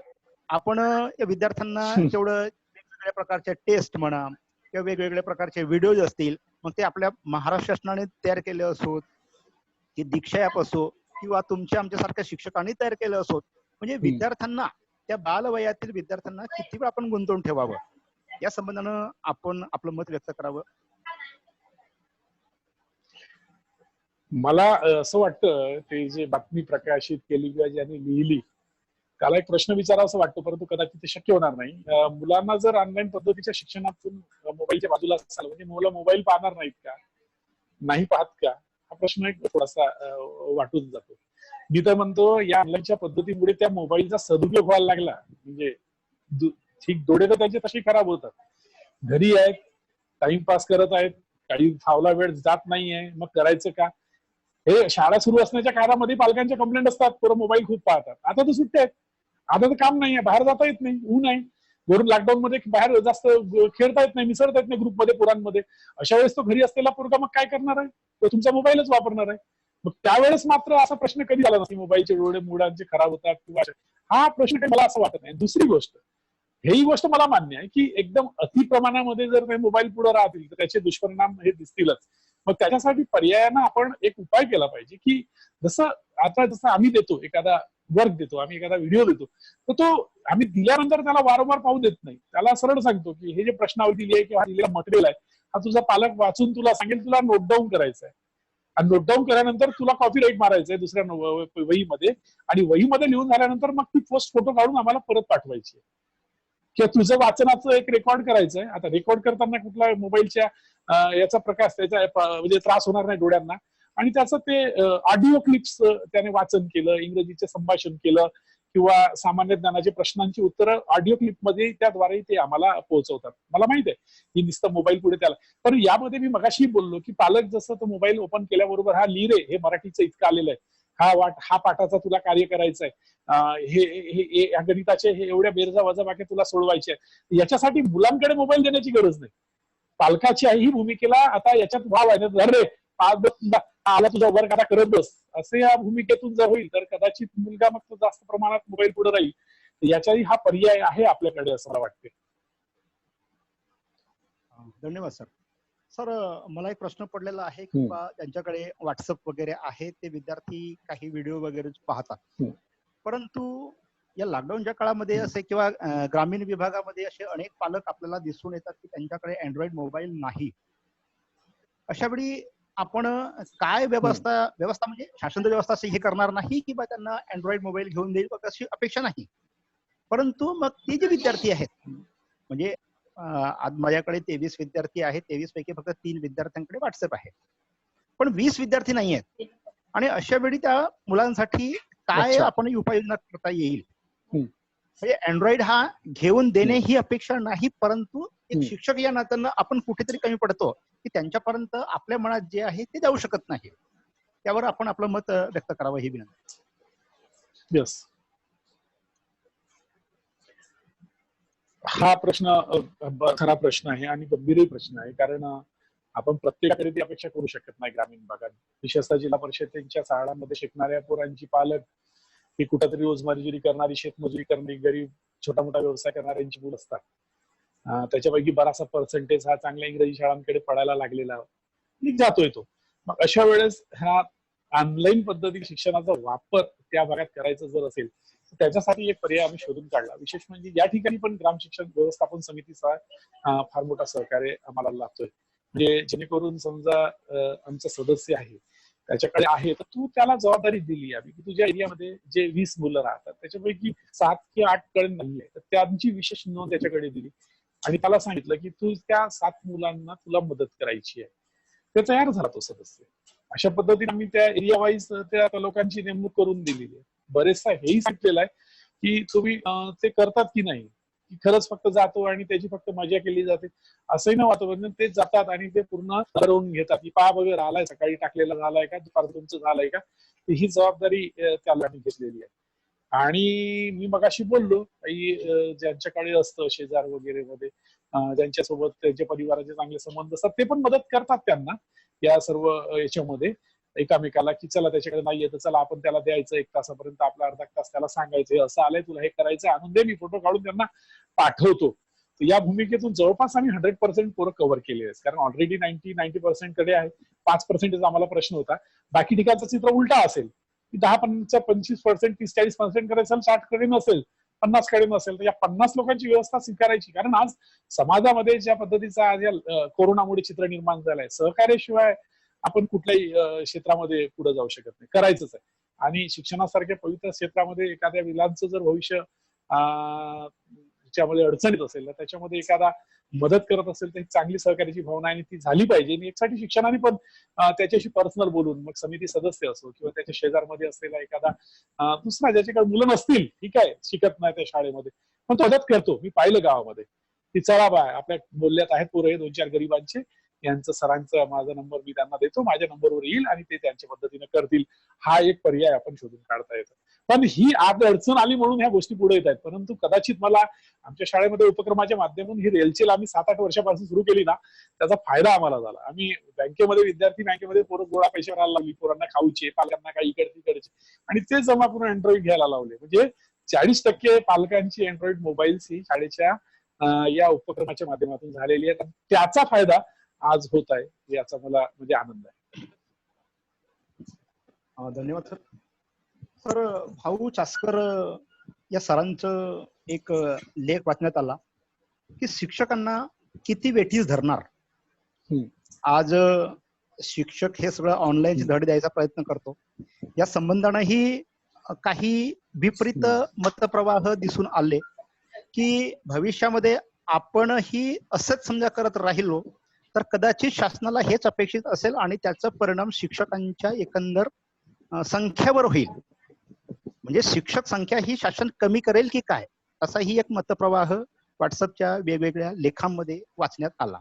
आपण या विद्यार्थ्यांना तेवढं वेगवेगळ्या प्रकारच्या टेस्ट म्हणा किंवा वेगवेगळ्या प्रकारचे व्हिडिओज असतील, मग ते आपल्या महाराष्ट्र शासनाने तयार केले असोत की दीक्षा ॲप असो किंवा तुमच्या आमच्यासारख्या शिक्षकांनी तयार केलं असोत, म्हणजे विद्यार्थ्यांना त्या बालवयातील विद्यार्थ्यांना किती वेळ आपण गुंतवून ठेवावं या संबंधानं आपण आपलं मत व्यक्त करावं. मला असं वाटतं ते जे बातमी प्रकाशित केली किंवा ज्यांनी लिहिली त्याला एक प्रश्न विचारावा असं वाटतं, परंतु कदाचित ते शक्य होणार नाही. मुलांना जर ऑनलाईन पद्धतीच्या शिक्षणातून मोबाईलच्या बाजूला असाल म्हणजे मुलं मोबाईल पाहणार नाहीत का, नाही पाहत का, हा प्रश्न एक थोडासा वाटून जातो. मी तर म्हणतो या ऑनलाईनच्या पद्धतीमुळे त्या मोबाईलचा सदुपयोग व्हायला लागला, म्हणजे ठीक डोळे तर त्यांचे तसे खराब होतात, घरी आहेत टाइमपास करत आहेत, काही फावला वेळ जात नाहीये, मग करायचं का. हे शाळा सुरू असण्याच्या काळामध्ये पालकांच्या कंप्लेंट असतात, पोरं मोबाईल खूप पाहतात. आता तर सुट्ट्या आहेत, आता तर काम नाहीये, बाहेर जाता येत नाही, ऊन आहे, वरून लॉकडाऊन मध्ये बाहेर जास्त खेळता येत नाही, मिसळता येत नाही ग्रुपमध्ये पोरांमध्ये. अशा वेळेस तो घरी असलेला पोरगा मग काय करणार आहे, तो तुमचा मोबाईलच वापरणार आहे. मग त्यावेळेस मात्र असा प्रश्न कधी झाला नाही मोबाईलचे डोळे मुलांचे खराब होतात किंवा हा प्रश्न काही मला असं वाटत नाही. दुसरी गोष्ट, ही गोष्ट मला मान्य आहे की एकदम अति प्रमाणामध्ये जर ते मोबाईल पुढे राहतील तर त्याचे दुष्परिणाम हे दिसतीलच. मग त्याच्यासाठी पर्यायानं आपण एक उपाय केला पाहिजे की जसं आम्ही देतो एखादा वर्क देतो, आम्ही एखादा व्हिडिओ देतो, तर तो आम्ही दिल्यानंतर त्याला वारंवार पाहू देत नाही. त्याला सरळ सांगतो की हे जे प्रश्नावली दिली आहे किंवा दिलेला मटेरियल आहे हा तुझा पालक वाचून तुला सांगेल, तुला नोट डाऊन करायचा आहे आणि नोट डाऊन केल्यानंतर तुला कॉपी राईट मारायचं आहे दुसऱ्या वहीमध्ये आणि वहीमध्ये लिहून झाल्यानंतर मग ती पोस्ट फोटो काढून आम्हाला परत पाठवायची किंवा तुझं वाचनाचं एक रेकॉर्ड करायचं आहे. आता रेकॉर्ड करताना कुठला मोबाईलच्या याचा प्रकाश त्याचा म्हणजे त्रास होणार नाही डोळ्यांना आणि त्याचं ते ऑडिओ क्लिप्स त्याने वाचन केलं, इंग्रजीचे संभाषण केलं किंवा सामान्य ज्ञानाचे प्रश्नांची उत्तरं ऑडिओ क्लिपमध्ये त्याद्वारे ते आम्हाला पोहोचवतात. मला माहित आहे की नुसतं मोबाईल पुढे त्याला, पण यामध्ये मी मगाशी बोललो की पालक जसं तो मोबाईल ओपन केल्याबरोबर हा लिह रे हे मराठीचं इतकं आलेलं आहे, हा पाठाचा तुला कार्य करायचं आहे, हे गणिताचे हे एवढ्या बेरजा वजाबाकी तुला सोडवायचे आहे, याच्यासाठी मुलांकडे मोबाईल देण्याची गरज नाही. पालकाची ही भूमिकेला आता याच्यात वाव आहे, रे आला तुझा वर्क आता करत बस असे या भूमिकेतून जर होईल तर कदाचित मुलगा मग तो जास्त प्रमाणात मोबाईल पुढे राहील. याचाही हा पर्याय आहे आपल्याकडे असं मला वाटते. धन्यवाद सर. सर मला एक प्रश्न पडलेला आहे की ज्यांच्याकडे व्हॉट्सअप वगैरे आहे ते विद्यार्थी काही व्हिडिओ वगैरे पाहतात, परंतु या लॉकडाऊनच्या काळामध्ये असे किंवा ग्रामीण विभागामध्ये असे अनेक पालक आपल्याला दिसून येतात की त्यांच्याकडे अँड्रॉइड मोबाईल नाही. अशा वेळी आपण काय व्यवस्था म्हणजे शासन व्यवस्था अशी हे करणार नाही की बा त्यांना अँड्रॉइड मोबाईल घेऊन देईल अशी अपेक्षा नाही, परंतु मग ते जे विद्यार्थी आहेत म्हणजे आज माझ्याकडे 23 विद्यार्थी आहेत, 23 पैकी फक्त 3 विद्यार्थ्यांकडे व्हॉट्सअप आहे, पण 20 विद्यार्थी नाही आहेत आणि अशा वेळी त्या मुलांसाठी काय आपण उपाययोजना करता येईल. म्हणजे अँड्रॉइड हा घेऊन देणे ही अपेक्षा नाही, परंतु एक शिक्षक या नात्यानं आपण कुठेतरी कमी पडतो की त्यांच्यापर्यंत आपल्या मनात जे आहे ते जाऊ शकत नाही. त्यावर आपण आपलं मत व्यक्त करावं ही विनंती. यस, हा प्रश्न खरा प्रश्न आहे आणि गंभीरही प्रश्न आहे, कारण आपण प्रत्येकाकडे ती अपेक्षा करू शकत नाही. ग्रामीण भागात विशेषतः जिल्हा परिषदेच्या शाळांमध्ये शिकणाऱ्या पोरांची पालक ही कुठेतरी रोजमजुरी करणारी, शेतमजुरी करणारी, गरीब छोटा मोठा व्यवसाय करणाऱ्यांची मुलं असतात. त्याच्यापैकी बराचसा पर्सेंटेज हा चांगल्या इंग्रजी शाळांकडे पडायला लागलेला जातोय तो. मग अशा वेळेस हा ऑनलाईन पद्धती शिक्षणाचा वापर त्या भागात करायचा जर असेल तर त्याच्यासाठी एक पर्याय आम्ही शोधून काढला. विशेष म्हणजे या ठिकाणी पण ग्राम शिक्षण व्यवस्थापन समितीचा फार मोठा सहकार्य आम्हाला लाभतोय. म्हणजे जेणेकरून समजा आमचा सदस्य आहे त्याच्याकडे आहे तर तू त्याला जबाबदारी दिली आम्ही की तुझ्या एरियामध्ये जे 20 मुलं राहतात त्याच्यापैकी 7 किंवा 8 कडे नाही आहे तर त्यांची विशेष नोंद त्याच्याकडे दिली आणि त्याला सांगितलं की तू त्या 7 मुलांना तुला मदत करायची आहे. ते तयार झाला तो सदस्य. अशा पद्धतीने आम्ही त्या एरिया वाईज त्या लोकांची नेमणूक करून दिलेली आहे. बरेचसा हेही सांगितलेलं आहे की तुम्ही ते करतात की नाही, की खरंच फक्त जातो आणि त्याची फक्त मजा केली जाते असंही न वातावरण ते जातात आणि ते पूर्ण करून घेतात की पहा वगैरे आलाय सकाळी टाकलेला झालाय का दुपार तुमचं झालंय का ही जबाबदारी त्याला घेतलेली आहे. आणि मी मगाशी बोललो काही ज्यांच्याकडे असतं शेजार वगैरे मध्ये ज्यांच्यासोबत त्यांच्या परिवाराचे चांगले संबंध असतात ते पण मदत करतात त्यांना या सर्व याच्यामध्ये एकामेकाला की चला त्याच्याकडे नाहीये तर चला आपण त्याला द्यायचं 1 तासापर्यंत आपला अर्धा तास त्याला सांगायचं असं आलंय तुला हे करायचं आणून दे मी फोटो काढून त्यांना पाठवतो. या भूमिकेतून जवळपास आम्ही 100% पोरं कव्हर केले आहेत कारण ऑलरेडी 90% कडे आहे 5% आम्हाला प्रश्न होता. बाकी ठिकाणचं चित्र उलटा असेल की 10-25% 30-40% कडे असेल 60 कडे नसेल 50 कडे नसेल तर या 50 लोकांची व्यवस्था स्वीकारायची कारण आज समाजामध्ये ज्या पद्धतीचा आज या कोरोनामुळे चित्र निर्माण झालंय सहकार्याशिवाय आपण कुठल्याही क्षेत्रामध्ये पुढे जाऊ शकत नाही करायचंच आहे. आणि शिक्षणासारख्या पवित्र क्षेत्रामध्ये एखाद्या विलांचं जर भविष्य त्याच्यामध्ये अडचणीत असेल तर त्याच्यामध्ये एखादा मदत करत असेल तर चांगली सहकार्याची भावना आणि ती झाली पाहिजे. आणि यासाठी शिक्षणाने पण त्याच्याशी पर्सनल बोलून मग समिती सदस्य असो किंवा त्याच्या शेजारमध्ये असलेला एखादा दुसरा ज्याच्याकडे मुलं नसतील ठीक आहे शिकत नाही त्या शाळेमध्ये पण तो मदत करतो. मी पाहिलं गावामध्ये की चला बाय आपल्या बोलल्यात आहेत पोरं हे 2-4 गरिबांचे यांचं सरांचा माझा नंबर मी त्यांना देतो माझ्या नंबरवर येईल आणि ते त्यांच्या पद्धतीने करतील. हा एक पर्याय आपण शोधून काढता येतो. पण ही आज अडचण आली म्हणून ह्या गोष्टी पुढे येत आहेत परंतु कदाचित मला आमच्या शाळेमध्ये उपक्रमाच्या माध्यमातून ही रेलचेल आम्ही 7-8 वर्षापासून सुरू केली ना त्याचा फायदा आम्हाला झाला. आम्ही बँकेमध्ये विद्यार्थी बँकेमध्ये पोरं गोळा पैसे भरायला लागली पोरांना खाऊचे पालकांना काही इकडचे आणि ते जमा करून अँड्रॉइड घ्यायला लावले. म्हणजे 40% पालकांची अँड्रॉइड मोबाईल्स ही शाळेच्या या उपक्रमाच्या माध्यमातून झालेली आहे. त्याचा फायदा आज होत आहे याचा मला म्हणजे आनंद आहे. धन्यवाद सर. सर भाऊ चास्कर या सरांचं एक लेख वाचण्यात आला की शिक्षकांना किती वेठीस धरणार. आज शिक्षक हे सगळं ऑनलाईन धडे द्यायचा प्रयत्न करतो या संबंधानेही काही विपरीत मतप्रवाह दिसून आले की भविष्यामध्ये आपणही असंच समजा करत राहिलो तर कदाचित शासनाला हेच अपेक्षित असेल आणि त्याचा परिणाम शिक्षकांच्या एकंदर संख्येवर होईल. म्हणजे शिक्षक संख्या ही शासन कमी करेल की काय असाही एक मतप्रवाह व्हॉट्सअपच्या वेगवेगळ्या लेखांमध्ये वाचण्यात आला.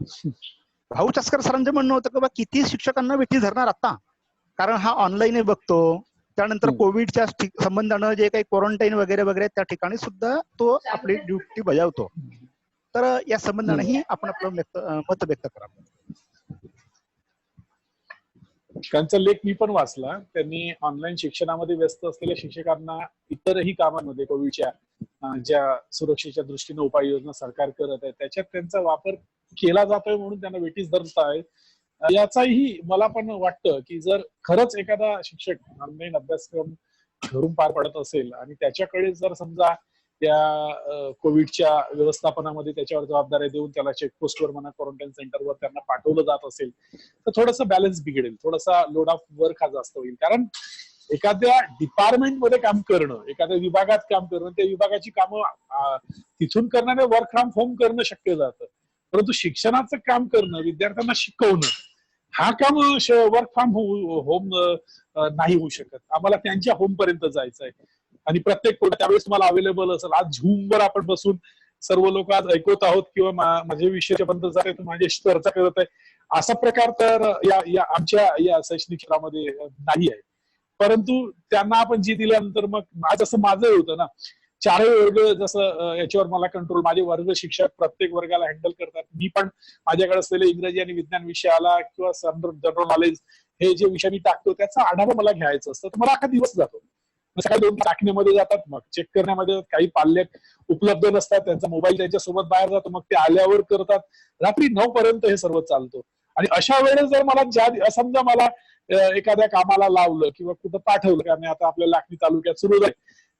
भाऊ चास्कर सरांचं म्हणणं होतं की बा किती शिक्षकांना वेठी धरणार आता कारण हा ऑनलाईन बघतो त्यानंतर कोविडच्या संबंधानं जे काही क्वारंटाईन वगैरे वगैरे त्या ठिकाणी सुद्धा तो आपली ड्युटी बजावतो. तर या संबंधानेही आपण आपलं मत व्यक्त करा. त्यांचा लेख मी पण वाचला. त्यांनी ऑनलाईन शिक्षणामध्ये व्यस्त असलेल्या शिक्षकांना इतरही कामांमध्ये कोविडच्या ज्या सुरक्षेच्या दृष्टीने उपाययोजना सरकार करत आहे त्याच्यात त्यांचा वापर केला जातोय म्हणून त्यांना वेठीस धरत आहे. याचाही मला पण वाटतं की जर खरंच एखादा शिक्षक ऑनलाईन अभ्यासक्रम घरून पार पडत असेल आणि त्याच्याकडे जर समजा त्या कोविडच्या व्यवस्थापनामध्ये त्याच्यावर जबाबदाऱ्या देऊन त्याला चेकपोस्टवर म्हणा क्वारंटाईन सेंटरवर त्यांना पाठवलं जात असेल तर थोडंसं बॅलन्स बिघडेल थोडासा लोड ऑफ वर्क हा जास्त होईल. कारण एखाद्या डिपार्टमेंटमध्ये काम करणं एखाद्या विभागात काम करणं त्या विभागाची कामं तिथून करणारे वर्क फ्रॉम होम करणं शक्य जातं परंतु शिक्षणाचं काम करणं विद्यार्थ्यांना शिकवणं हा काम वर्क फ्रॉम होम नाही होऊ शकत. आम्हाला त्यांच्या होम पर्यंत जायचं आहे आणि प्रत्येक त्यावेळेस तुम्हाला अवेलेबल असेल. आज झूमवर आपण बसून सर्व लोक आज ऐकत आहोत किंवा माझे विषयाच्या बंद जात आहे माझ्याशी चर्चा करत आहे असा प्रकार तर या आमच्या या शैक्षणिक क्षेत्रामध्ये नाही आहे. परंतु त्यांना आपण जी दिल्यानंतर मग आज असं माझं होतं ना 4 वर्ग जसं याच्यावर मला कंट्रोल माझे वर्ग शिक्षक प्रत्येक वर्गाला हँडल करतात. मी पण माझ्याकडे असलेले इंग्रजी आणि विज्ञान विषयाला किंवा जनरल नॉलेज हे जे विषय मी टाकतो त्याचा आढावा मला घ्यायचा असतं तर मला अख्खा दिवस जातो. सकाळी 2 टाकण्यामध्ये जातात मग चेक करण्यामध्ये काही पाल्यक उपलब्ध नसतात त्यांचा मोबाईल त्यांच्यासोबत बाहेर जातो मग ते आल्यावर करतात. रात्री 9 पर्यंत हे सर्व चालतो आणि अशा वेळेस जर मला समजा मला एखाद्या कामाला लावलं किंवा कुठं पाठवलं कारण आता आपल्या लाखनी तालुक्यात सुरू आहे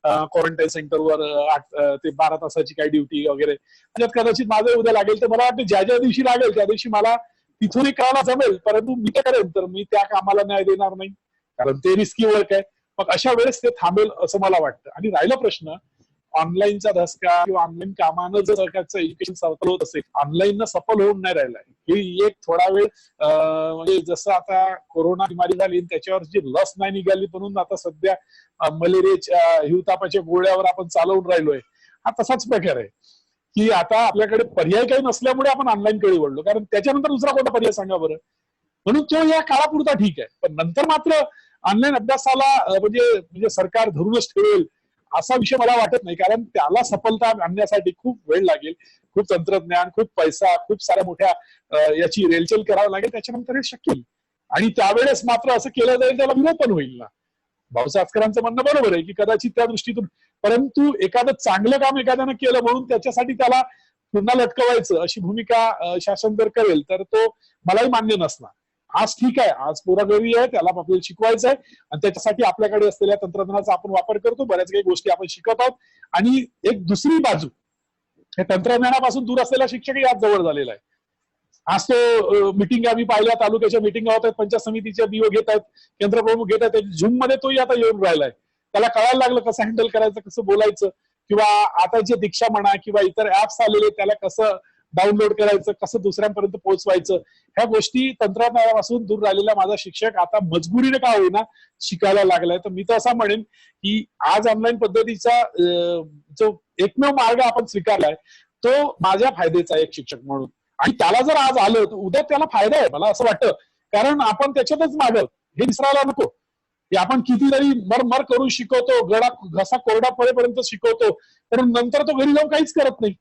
क्वारंटाईन सेंटरवर 8 ते 12 तासाची काही ड्युटी वगैरे त्याच्यात कदाचित माझं उद्या लागेल तर मला वाटतं ज्या दिवशी लागेल त्या दिवशी मला तिथूनही करायला जमेल परंतु मी तर करेन तर मी त्या कामाला न्याय देणार नाही कारण ते रिस्की वर्क आहे. मग अशा वेळेस ते थांबेल असं मला वाटतं. आणि राहिला प्रश्न ऑनलाईनचा धसका किंवा ऑनलाईन कामानं जर सरकारचं एज्युकेशन सफल होत असेल ऑनलाईन सफल होऊन नाही राहिलाय. ही एक थोडा वेळ म्हणजे जसं आता कोरोना बिमारी झाली त्याच्यावर जी लस नाही निघाली म्हणून आता सध्या मलेरियाच्या हिवतापाच्या गोळ्यावर आपण चालवून राहिलोय हा तसाच प्रकार आहे की आता आपल्याकडे पर्याय काही नसल्यामुळे आपण ऑनलाईन कडे वळलो, कारण त्याच्यानंतर दुसरा कोणता पर्याय सांगा बरं. म्हणून तो या काळापुरता ठीक आहे, पण नंतर मात्र ऑनलाईन अभ्यासाला म्हणजे सरकार धरूनच ठेवेल असा विषय मला वाटत नाही, कारण त्याला सफलता आणण्यासाठी खूप वेळ लागेल, खूप तंत्रज्ञान, खूप पैसा, खूप साऱ्या मोठ्या याची रेलचेल करावी लागेल, त्याच्यानंतर हे शक्य होईल. आणि त्यावेळेस मात्र असं केलं जाईल त्याला विरोध पण होईल ना. भाऊसाहेब आचकरांचं म्हणणं बरोबर आहे की कदाचित त्या दृष्टीतून, परंतु एखादं चांगलं काम एखाद्यानं केलं म्हणून त्याच्यासाठी त्याला पुन्हा लटकवायचं अशी भूमिका शासन जर करेल तर तो मलाही मान्य नसणार. आज ठीक आहे, आज पोरागरी आहे, त्याला आपल्याला शिकवायचं आहे आणि त्याच्यासाठी आपल्याकडे असलेल्या तंत्रज्ञानाचा आपण वापर करतो, बऱ्याच काही गोष्टी आपण शिकत आहोत. आणि एक दुसरी बाजू, हे तंत्रज्ञानापासून दूर असलेला शिक्षकही आज जवळ झालेला आहे. आज तो मिटिंग आम्ही पाहिल्या, तालुक्याच्या मिटिंग होत आहेत, पंचायत समितीच्या बीओ घेत आहेत, केंद्रप्रमुख घेत आहेत, झूम मध्ये तोही आता येऊन राहिलाय. त्याला कळायला लागलं कसं हँडल करायचं, कसं बोलायचं, किंवा आता जे दीक्षा म्हणा किंवा इतर ऍप्स आलेले त्याला कसं डाउनलोड करायचं, कसं दुसऱ्यांपर्यंत पोहोचवायचं, ह्या गोष्टी तंत्रज्ञानापासून दूर राहिलेला माझा शिक्षक आता मजबुरीने का होईना शिकायला लागलाय. तर मी तर असं म्हणेन की आज ऑनलाईन पद्धतीचा जो एकमेव मार्ग आपण स्वीकारलाय तो माझ्या फायद्याचा एक शिक्षक म्हणून, आणि त्याला जर आज आलं तर उद्या त्याला फायदा आहे मला असं वाटतं. कारण आपण त्याच्यातच मागं हे विसरायला नको की आपण कितीतरी मर करून शिकवतो, घसा कोरडा पडेपर्यंत शिकवतो, पण नंतर तो घरी जाऊन काहीच करत नाही,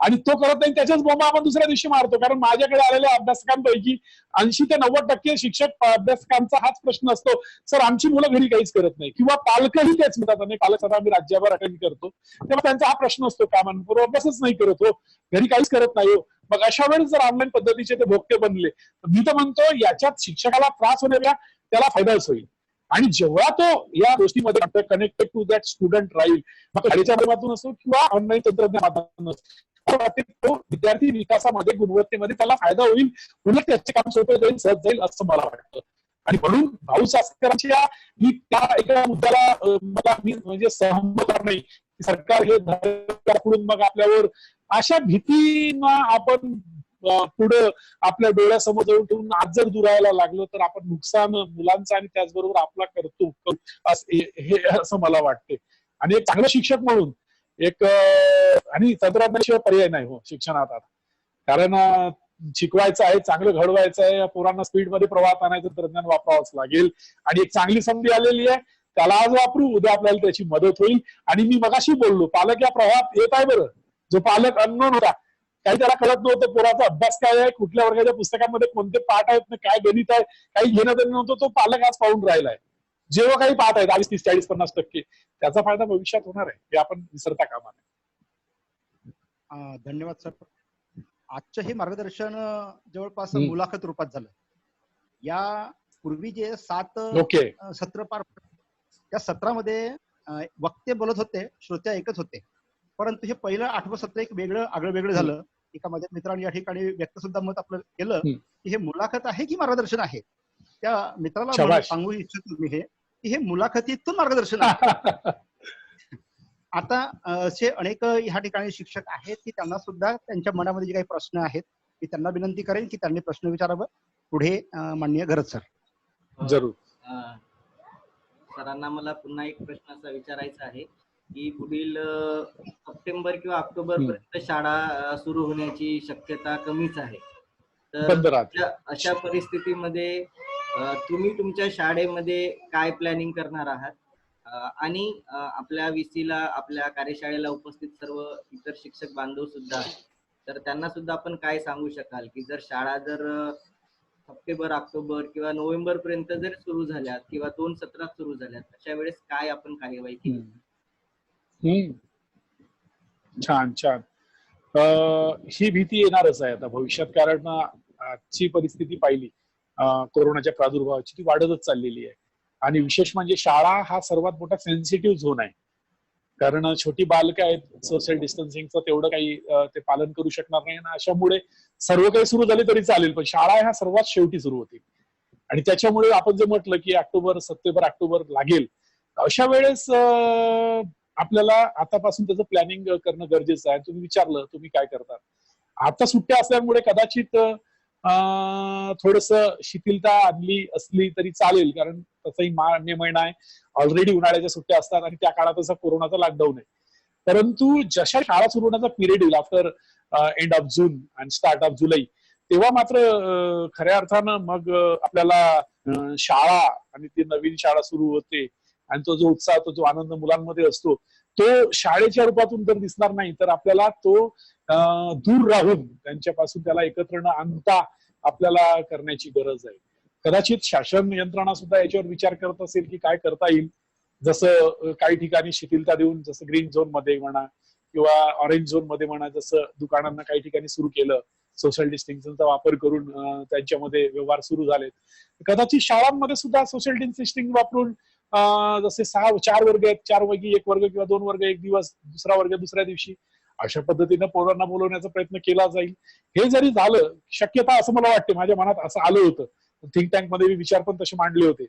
आणि तो करत नाही त्याच्याच बोंबा आपण दुसऱ्या दिवशी मारतो. कारण माझ्याकडे आलेल्या अभ्यासकांपैकी 80 ते 90% शिक्षक अभ्यासकांचा हाच प्रश्न असतो, सर आमची मुलं घरी काहीच करत नाही, किंवा पालकही तेच म्हणतात. आणि पालक आता आम्ही राज्यभर अटेंड करतो तेव्हा त्यांचा हा प्रश्न असतो, का म्हणून अभ्यासच नाही करत हो, घरी काहीच करत नाही हो. मग अशा वेळेस जर ऑनलाईन पद्धतीचे ते भोगते बनले तर मी तर म्हणतो याच्यात शिक्षकाला त्रास होण्याला त्याला फायदाच होईल. आणि जेव्हा तो या गोष्टीमध्ये कनेक्टेड टू दॅट स्टुडंट राहील, मग शाळेच्या माध्यमातून असो किंवा ऑनलाईन तंत्रज्ञान माध्यमातून असो, तो विद्यार्थी विकासामध्ये, गुणवत्तेमध्ये त्याला फायदा होईल, उलट त्याचे काम सोपे जाईल, सहज जाईल असं मला वाटतं. आणि म्हणून भाऊ सासकरांच्या मी त्या एका मुद्द्याला मला मी म्हणजे सहमत नाही की सरकार हे धरकडून मग आपल्यावर अशा भीतीनं आपण पुढे आपल्या डोळ्यासमोर जाऊन ठेवून आज जर दुरायला लागलो तर आपण नुकसान मुलांचं आणि त्याचबरोबर आपला करतो हे असं मला वाटते. आणि एक चांगला शिक्षक म्हणून एक आणि तंत्रज्ञानाशिवाय पर्याय नाही हो शिक्षणात आता, कारण शिकवायचं आहे, चांगलं घडवायचं आहे, पोरांना स्पीड मध्ये प्रवाहात आणायचं तंत्रज्ञान वापरावंच लागेल. आणि एक चांगली संधी आलेली आहे, त्याला आज वापरू, उद्या आपल्याला त्याची मदत होईल. आणि मी मगाशी बोललो पालक या प्रवाहात येत आहे बरं. जो पालक अननोन होता, काही त्याला कळत नव्हतं पोराचा अभ्यास काय आहे, कुठल्या वर्गाच्या पुस्तकांमध्ये कोणते पाठ आहेत, काय गणित आहे, काही घेणं देणं नव्हतं, तो पालक आज पाहून राहिलाय. जेव्हा काही पाठ आहेत 20, 30, 40, 50% त्याचा फायदा भविष्यात होणार आहे, हे आपण विसरता कामा नये. धन्यवाद सर. आजचं हे मार्गदर्शन जवळपास मुलाखत रूपात झालं. या पूर्वी जे 7 सत्र पार, त्या सत्रामध्ये वक्ते बोलत होते, श्रोते ऐकत होते, परंतु हे पहिलं 8वं सत्र एक वेगळं आगळं झालं. एका माझ्या मित्रांनी या ठिकाणी व्यक्त सुद्धा मत आपलं केलं की हे मुलाखत आहे की मार्गदर्शन आहे. त्या मित्राला सांगू इच्छितो मी की हे मुलाखतीतून मार्गदर्शन आहे. आता असे अनेक ह्या ठिकाणी शिक्षक आहेत की त्यांना सुद्धा त्यांच्या मनामध्ये जे काही प्रश्न आहेत मी त्यांना विनंती करेन की त्यांनी प्रश्न विचारावं. पुढे माननीय गरज सर. जरूर. सरांना मला पुन्हा एक प्रश्न असा विचारायचा आहे की पुढील सप्टेंबर किंवा ऑक्टोबर पर्यंत शाळा सुरू होण्याची शक्यता कमीच आहे. तर अशा परिस्थितीमध्ये तुम्ही तुमच्या शाळेमध्ये काय प्लॅनिंग करणार आहात, आणि आपल्या VC-ला, आपल्या कार्यशाळेला उपस्थित सर्व इतर शिक्षक बांधव सुद्धा, तर त्यांना सुद्धा आपण काय सांगू शकाल की जर शाळा जर सप्टेंबर, ऑक्टोबर किंवा नोव्हेंबर पर्यंत जर सुरू झाल्यात किंवा 2 सत्रात सुरू झाल्यात, अशा वेळेस काय आपण कार्यवाही केली? छान. ही भीती येणारच आहे आता भविष्यात, कारण आजची परिस्थिती पाहिली कोरोनाच्या प्रादुर्भावाची, ती वाढतच चाललेली आहे. आणि विशेष म्हणजे शाळा हा सर्वात मोठा सेन्सिटिव्ह झोन आहे, कारण छोटी बालकं आहेत, सोशल डिस्टन्सिंगचं तेवढं काही ते पालन करू शकणार नाही. आणि अशामुळे सर्व काही सुरू झाले तरी चालेल, पण शाळा ह्या सर्वात शेवटी सुरू होतील. आणि त्याच्यामुळे आपण जे म्हटलं की सप्टेंबर ऑक्टोबर लागेल, अशा वेळेस आपल्याला आतापासून त्याचं प्लॅनिंग करणं गरजेचं आहे. तुम्ही विचारलं तुम्ही काय करतात. आता सुट्ट्या असल्यामुळे कदाचित थोडस शिथिलता आणली असली तरी चालेल, कारण तसंही मे महिना आहे, ऑलरेडी उन्हाळ्याच्या सुट्ट्या असतात आणि त्या काळात असा कोरोनाचा लॉकडाऊन आहे. परंतु जशा शाळा सुरू होण्याचा पिरियड येईल आफ्टर एंड ऑफ जून आणि स्टार्ट ऑफ जुलै, तेव्हा मात्र खऱ्या अर्थानं मग आपल्याला शाळा आणि ती नवीन शाळा सुरू होते आणि तो जो उत्साह, तो जो आनंद मुलांमध्ये असतो, तो शाळेच्या रूपातून जर दिसणार नाही तर आपल्याला तो दूर राहून त्यांच्यापासून त्याला एकत्र न आणता आपल्याला करण्याची गरज आहे. कदाचित शासन यंत्रणा सुद्धा याच्यावर विचार करत असेल की काय करता येईल. जसं काही ठिकाणी शिथिलता देऊन, जसं ग्रीन झोन मध्ये म्हणा किंवा ऑरेंज झोन मध्ये म्हणा, जसं दुकानांना काही ठिकाणी सुरू केलं, सोशल डिस्टन्सिंगचा वापर करून त्यांच्यामध्ये व्यवहार सुरू झालेत. कदाचित शाळांमध्ये सुद्धा सोशल डिस्टन्सिंग वापरून जसे 4 वर्ग आहेत, 4 वर्गी 1 वर्ग किंवा 2 वर्ग एक दिवस, दुसरा वर्ग दुसऱ्या दिवशी, अशा पद्धतीनं पोरांना बोलवण्याचा प्रयत्न केला जाईल. हे जरी झालं, शक्यता असं मला वाटते, माझ्या मनात असं आलं होतं, थिंक टँक मध्ये मी विचार पण तसे मांडले होते.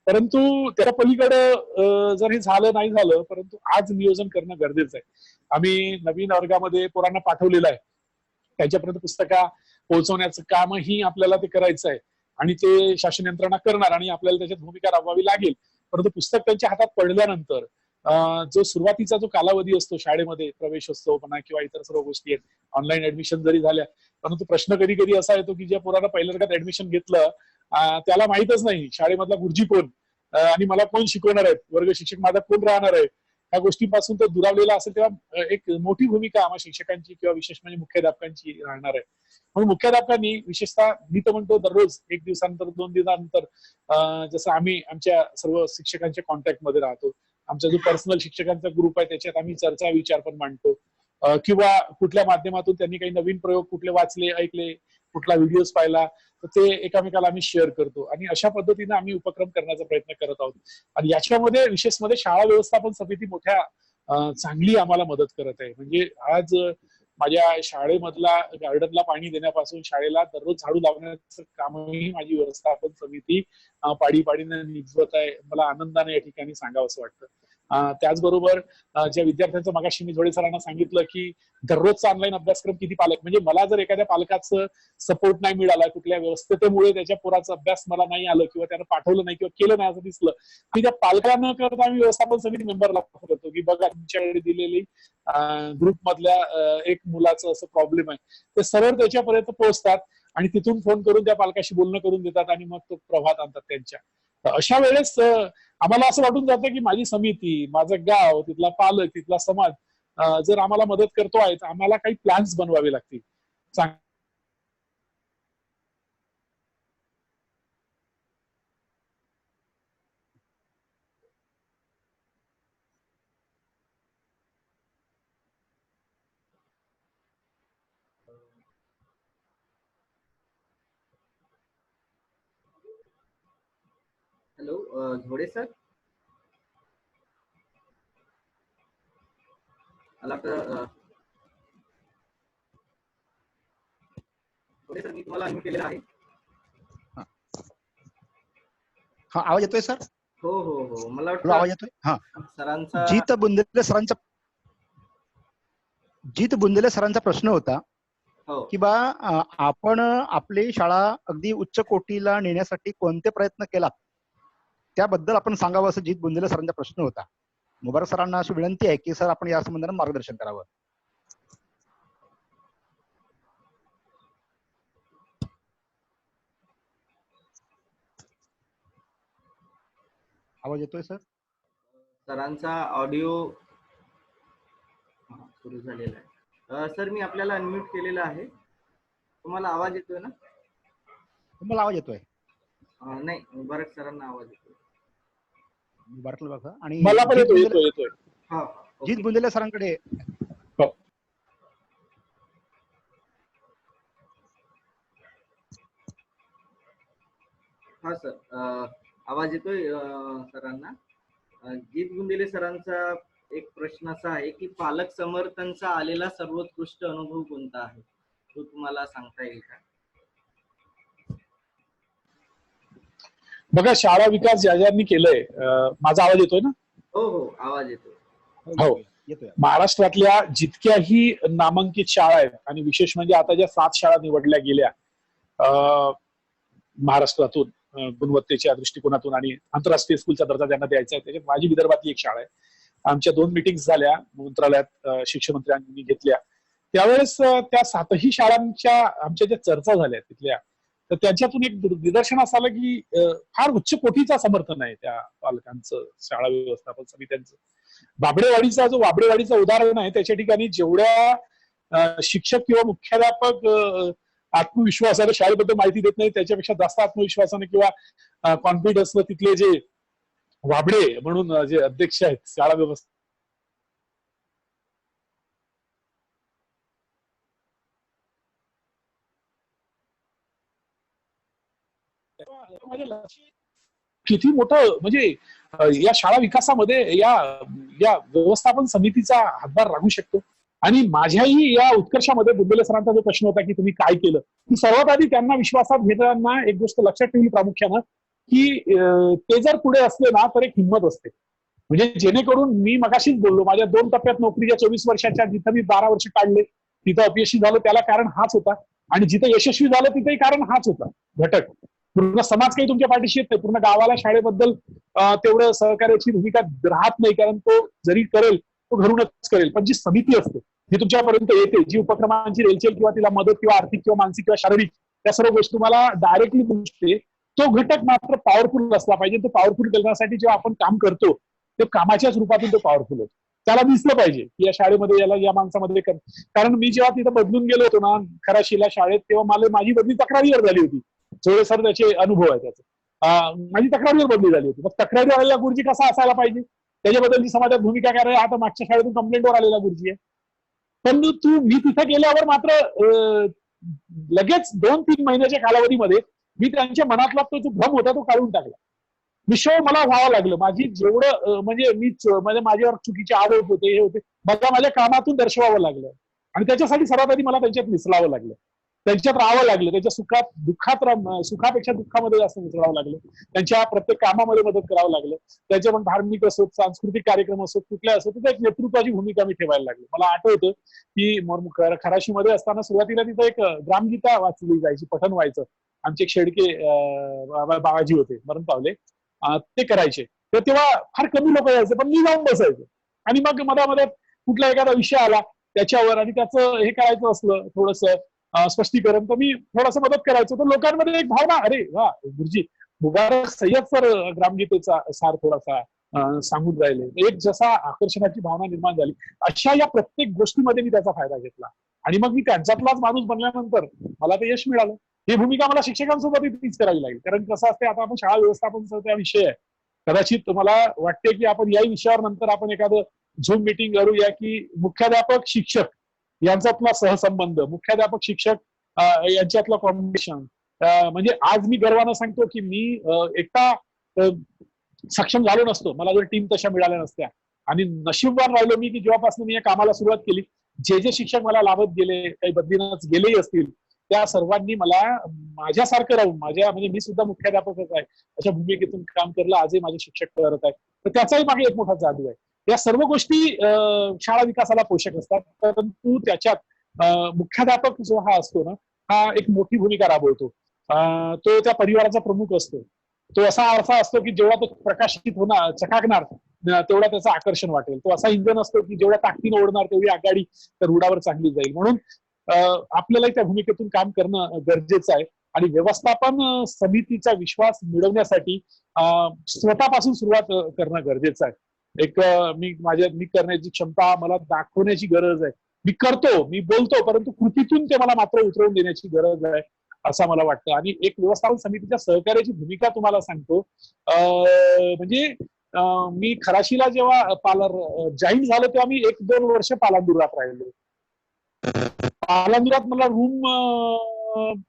परंतु त्या पलीकडे जर हे झालं नाही झालं, परंतु आज नियोजन करणं गरजेचं आहे. आम्ही नवीन वर्गामध्ये पोरांना पाठवलेलं आहे, त्यांच्यापर्यंत पुस्तका पोहोचवण्याचं कामही आपल्याला ते करायचं आहे आणि ते शासन यंत्रणा करणार आणि आपल्याला त्याच्यात भूमिका राबवावी लागेल. परंतु पुस्तक त्यांच्या हातात पडल्यानंतर जो सुरुवातीचा जो कालावधी असतो शाळेमध्ये, प्रवेशोत्सव म्हणा किंवा इतर सर्व गोष्टी आहेत, ऑनलाईन ऍडमिशन जरी झाल्या, परंतु प्रश्न कधी कधी असा येतो की ज्या पोरांना पहिल्या वर्गात ऍडमिशन घेतलं त्याला माहितच नाही शाळेमधला गुरुजी कोण आणि मला कोण शिकवणार आहेत, वर्ग शिक्षक माझा कोण राहणार आहे, ह्या गोष्टीपासून तो दुरावलेला असेल, तेव्हा एक मोठी भूमिका आम्हा शिक्षकांची किंवा विशेष म्हणजे मुख्याध्यापकांची राहणार आहे. म्हणून मुख्याध्यापकांनी विशेषतः, मी तर म्हणतो दररोज 1 दिवसानंतर 2 दिवसानंतर, जसं आम्ही आमच्या सर्व शिक्षकांच्या कॉन्टॅक्टमध्ये राहतो, आमचा जो पर्सनल शिक्षकांचा ग्रुप आहे त्याच्यात आम्ही चर्चा विचार पण मांडतो, किंवा कुठल्या माध्यमातून त्यांनी काही नवीन प्रयोग कुठले वाचले, ऐकले, कुठला व्हिडिओज पाहिला, तर ते एकमेकाला आम्ही शेअर करतो आणि अशा पद्धतीने आम्ही उपक्रम करण्याचा प्रयत्न करत आहोत. आणि याच्यामध्ये विशेष मध्ये शाळा व्यवस्थापन समिती मोठ्या चांगली आम्हाला मदत करत आहे. म्हणजे आज माझ्या शाळेमधला गार्डनला पाणी देण्यापासून शाळेला दररोज झाडू लावण्याचं कामही माझी व्यवस्थापन समिती पाडीपाडीने निभवत आहे. मला आनंदाने या ठिकाणी सांगावं असं वाटतं. त्याचबरोबर ज्या विद्यार्थ्यांचं मगाशी मी झोडे सरांना सांगितलं की दररोजचा ऑनलाईन अभ्यासक्रम किती पालक, म्हणजे मला जर एखाद्या पालकाचं सपोर्ट नाही मिळाला, कुठल्या व्यवस्थेमुळे त्याच्या पोराचा अभ्यास मला नाही आलं किंवा त्यानं पाठवलं नाही किंवा केलं नाही असं दिसलं, आणि त्या पालकांना करता आम्ही व्यवस्थापन समिती मेंबरला करतो की बघा तुमच्याकडे दिलेली ग्रुप मधल्या एक मुलाचं असं प्रॉब्लेम आहे, ते सरळ त्याच्यापर्यंत पोहोचतात आणि तिथून फोन करून त्या पालकाशी बोलणं करून देतात आणि मग तो प्रभात आणतात त्यांच्या. अशा वेळेस आम्हाला असं वाटून जातं की माझी समिती, माझं गाव, तिथला पालक, तिथला समाज जर आम्हाला मदत करतो आहे तर आम्हाला काही प्लॅन्स बनवावे लागतील. हॅलो झोडे सर, मला झोडे सर, मी तुम्हाला अनम्यूट केलेला आहे. हा, आवाज येतोय सर? हो हो हो, मला आवाज वाटतं येतोय. हा, सरांचा जीत बुंदेले सरांचा प्रश्न होता हो की बा आपण आपली शाळा अगदी उच्च कोटीला नेण्यासाठी कोणते प्रयत्न केला, त्याबद्दल आपण सांगावं, असं जीत बुंदेले सरांचा प्रश्न होता. मुबारक सरांना अशी विनंती आहे की सर आपण या संबंधाने मार्गदर्शन करावं. आवाज येतोय सर? सरांचा ऑडिओ सुरू झालेला आहे. सर मी आपल्याला अनम्यूट केलेलं आहे, तुम्हाला आवाज येतोय ना? तुम्हाला आवाज येतोय? नाही, मुबारक सरांना आवाज येतोय. मुबारकला बघा. आणि मला पण येतोय. जीत बुंदेले सरांकडे हा सर, आवाज येतोय सरांना. जीत बुंदेले सरांचा एक प्रश्न असा आहे की पालक समर्थनचा आलेला सर्वोत्कृष्ट अनुभव कोणता आहे, तो तुम्हाला सांगता येईल का? बघा, शाळा विकास ज्या ज्यांनी केलंय, माझा आवाज येतोय ना? हो हो, आवाज येतोय. हो, येतोय. महाराष्ट्रातल्या जितक्याही नामांकित शाळा आहेत आणि विशेष म्हणजे आता ज्या 7 शाळा निवडल्या गेल्या महाराष्ट्रातून गुणवत्तेच्या दृष्टिकोनातून आणि आंतरराष्ट्रीय स्कूलचा दर्जा त्यांना द्यायचा आहे, त्याच्यात माझी विदर्भातली एक शाळा आहे. आमच्या 2 मिटिंग्स झाल्या मंत्रालयात, शिक्षण मंत्र्यांनी घेतल्या. त्यावेळेस त्या 7ही शाळांच्या आमच्या ज्या चर्चा झाल्या तिथल्या, तर त्याच्यातून एक निदर्शनास आलं की फार उच्च कोटीचा समर्थन आहे त्या पालकांचं, शाळा व्यवस्थापन समित्यांचं. वाबडेवाडीचं उदाहरण आहे, त्याच्या ठिकाणी जेवढ्या शिक्षक किंवा मुख्याध्यापक आत्मविश्वासाने शाळेबद्दल माहिती देत नाही, त्याच्यापेक्षा जास्त आत्मविश्वासाने किंवा कॉन्फिडन्सनं तिथले जे वाबडे म्हणून जे अध्यक्ष आहेत शाळा व्यवस्था, किती मोठं म्हणजे या शाळा विकासामध्ये या व्यवस्थापन समितीचा हातभार लागू शकतो. आणि माझ्याही या उत्कर्षामध्ये बुद्धले सरांचा जो प्रश्न होता की तुम्ही काय केलं, की सर्वात आधी त्यांना विश्वासात घेताना एक गोष्ट लक्षात ठेवली प्रामुख्यानं, की ते जर पुढे असले ना तर एक हिंमत असते. म्हणजे जेणेकरून मी मगाशीच बोललो, माझ्या 2 टप्प्यात नोकरीच्या 24 वर्षाच्या, जिथं मी 12 वर्ष काढले तिथं अपयशी झालं, त्याला कारण हाच होता. आणि जिथं यशस्वी झालं तिथेही कारण हाच होता घटक. पूर्ण समाज काही तुमच्या पाठीशी येत नाही, पूर्ण गावाला शाळेबद्दल तेवढं सहकार्याची भूमिका राहत नाही, कारण तो जरी करेल तो घरूनच करेल. पण जी समिती असते, जी तुमच्यापर्यंत येते, जी उपक्रमांची रेलचेल किंवा तिला मदत किंवा आर्थिक किंवा मानसिक किंवा शारीरिक त्या सर्व गोष्टी तुम्हाला डायरेक्टली पोहोचते, तो घटक मात्र पॉवरफुल असला पाहिजे. तो पॉवरफुल करण्यासाठी जेव्हा आपण काम करतो ते कामाच्याच रूपातून तो पॉवरफुल होतो. त्याला दिसलं पाहिजे की या शाळेमध्ये या माणसामध्ये कारण मी जेव्हा तिथं बदलून गेलो होतो ना खराशीला शाळेत, तेव्हा माझी बदली तक्रारीवर झाली होती. जोडे सर त्याचे अनुभव आहे त्याचा, माझी तक्रारीवर बदली झाली होती. मग तक्रारीवर आलेला गुरुजी कसा असायला पाहिजे त्याच्याबद्दलची समाजात भूमिका काय आहे. आता मागच्या शाळेतून कंप्लेंटवर आलेला गुरुजी आहे, पण मी तिथे गेल्यावर मात्र लगेच 2-3 महिन्याच्या कालावधीमध्ये मी त्यांच्या मनातला तो जो भ्रम होता तो काढून टाकला. विषय मला व्हावं लागलं. माझी जेवढं म्हणजे माझ्यावर चुकीचे आरोप होते, हे होते, मला माझ्या कामातून दर्शवावं लागलं. आणि त्याच्यासाठी सर्वात आधी मला त्यांच्यात मिसळावं लागलं, त्यांच्यात राहावं लागलं, त्यांच्या सुखापेक्षा दुःखामध्ये जास्त मिसळावं लागलं, त्यांच्या प्रत्येक कामामध्ये मदत करावं लागलं. त्याच्या पण धार्मिक असो, सांस्कृतिक कार्यक्रम असो, कुठल्या असो, तिथे एक नेतृत्वाची भूमिका मी ठेवायला लागली. मला आठवतं की खराशीमध्ये असताना सुरुवातीला तिथं एक ग्रामगीता वाचली जायची, पठण व्हायचं. आमचे एक शेडके बाबाजी होते, मरण पावले, ते करायचे. तर तेव्हा फार कमी लोक यायचे, पण मी जाऊन बसायचो. आणि मग मधामध्ये कुठला एखादा विषय आला त्याच्यावर आणि त्याचं हे करायचं असलं थोडंसं स्पष्टीकरण, तर मी थोडंसं मदत करायचो. तर लोकांमध्ये एक भावना, अरे वा गुरुजी मुबारक सय्यद सर ग्रामगीतेचा सार थोडासा सांगून राहिले, एक जसा आकर्षणाची भावना निर्माण झाली. अशा या प्रत्येक गोष्टीमध्ये मी त्याचा फायदा घेतला. आणि मग मी त्यांच्यातलाच माणूस बनल्यानंतर मला ते यश मिळालं. ही भूमिका मला शिक्षकांसोबत तीच करावी लागली. कारण कसं असते, आता आपण शाळा व्यवस्थापन त्या विषय आहे, कदाचित तुम्हाला वाटते की आपण याही विषयावर नंतर आपण एखादं झूम मीटिंग करूया की मुख्याध्यापक शिक्षक यांच्यातला सहसंबंध, मुख्याध्यापक शिक्षक यांच्यातलं कॉम्बिनेशन. म्हणजे आज मी गर्वानं सांगतो की मी एकटा सक्षम झालो नसतो, मला जर टीम तशा मिळाल्या नसत्या. आणि नशीबवान राहिलो मी की जेव्हापासून मी या कामाला सुरुवात केली, जे शिक्षक मला लाभत गेले, काही बदलीनच गेलेही असतील, त्या सर्वांनी मला माझ्यासारखं राहून म्हणजे मी सुद्धा मुख्याध्यापकच आहे अशा भूमिकेतून काम केलं. आजही माझे शिक्षक करत आहेत. तर त्याचाही मागे एक मोठा जादू आहे. या सर्व गोष्टी शाळा विकासाला पोषक असतात, परंतु त्याच्यात मुख्याध्यापक जो हा असतो ना, हा एक मोठी भूमिका राबवतो. तो त्या परिवाराचा प्रमुख असतो. तो असा असतो की जेव्हा तो प्रकाशित होणार, चकाकणार, तेवढा त्याचं आकर्षण वाटेल. तो असा इंधन असतो की जेवढ्या ताकदीने ओढणार तेवढी आघाडी त्या रुडावर चांगली जाईल. म्हणून आपल्यालाही त्या भूमिकेतून काम करणं गरजेचं आहे. आणि व्यवस्थापन समितीचा विश्वास मिळवण्यासाठी स्वतःपासून सुरुवात करणं गरजेचं आहे. मी करण्याची क्षमता मला दाखवण्याची गरज आहे. मी करतो, मी बोलतो, परंतु कृतीतून ते मला मात्र उतरवून देण्याची गरज आहे असं मला वाटतं. आणि एक व्यवस्थापन समितीच्या सहकार्याची भूमिका तुम्हाला सांगतो. म्हणजे मी खराशीला जेव्हा जॉईन झालो तेव्हा मी 1-2 वर्ष पालांदुरात राहिलो. पालांदुरात मला रूम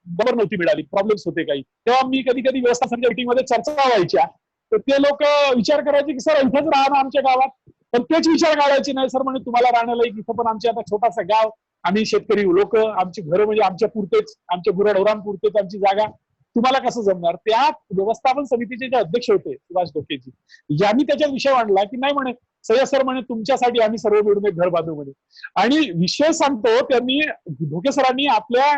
बरोबर नव्हती मिळाली, प्रॉब्लेम्स होते काही. तेव्हा मी कधी व्यवस्थापनाच्या मीटिंगमध्ये चर्चा व्हायच्या, तर ते लोक विचार करायचे की सर इथंच राहणं आमच्या गावात, पण तेच विचार काढायचे नाही सर म्हणे तुम्हाला राहण्याला इथं पण आमचे आता छोटासा गाव, आम्ही शेतकरी लोक, आमची घरं म्हणजे आमच्या पुरतेच, आमच्या गुराढोरांपुरतेच आमची जागा, तुम्हाला कसं जमणार. त्या व्यवस्थापन समितीचे जे अध्यक्ष होते सुभाष ढोकेजी, यांनी त्याच्यात विषय मांडला की नाही म्हणे सय्यद सर म्हणे तुमच्यासाठी आम्ही सर्व मिळून एक घर बांधू म्हणे. आणि विषय सांगतो, त्यांनी ढोके सरांनी आपल्या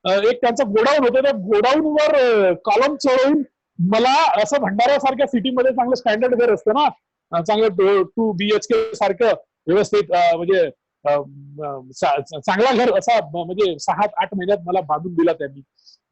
एक त्यांचं गोडाऊन होतं, त्या गोडाऊनवर कॉलम चढवून मला असं भंडाऱ्यासारख्या सिटीमध्ये चांगलं स्टँडर्ड घर असतं ना, चांगलं 2 BHK सारखं व्यवस्थित म्हणजे चांगला घर असा म्हणजे 6-8 महिन्यात मला बांधून दिला त्यांनी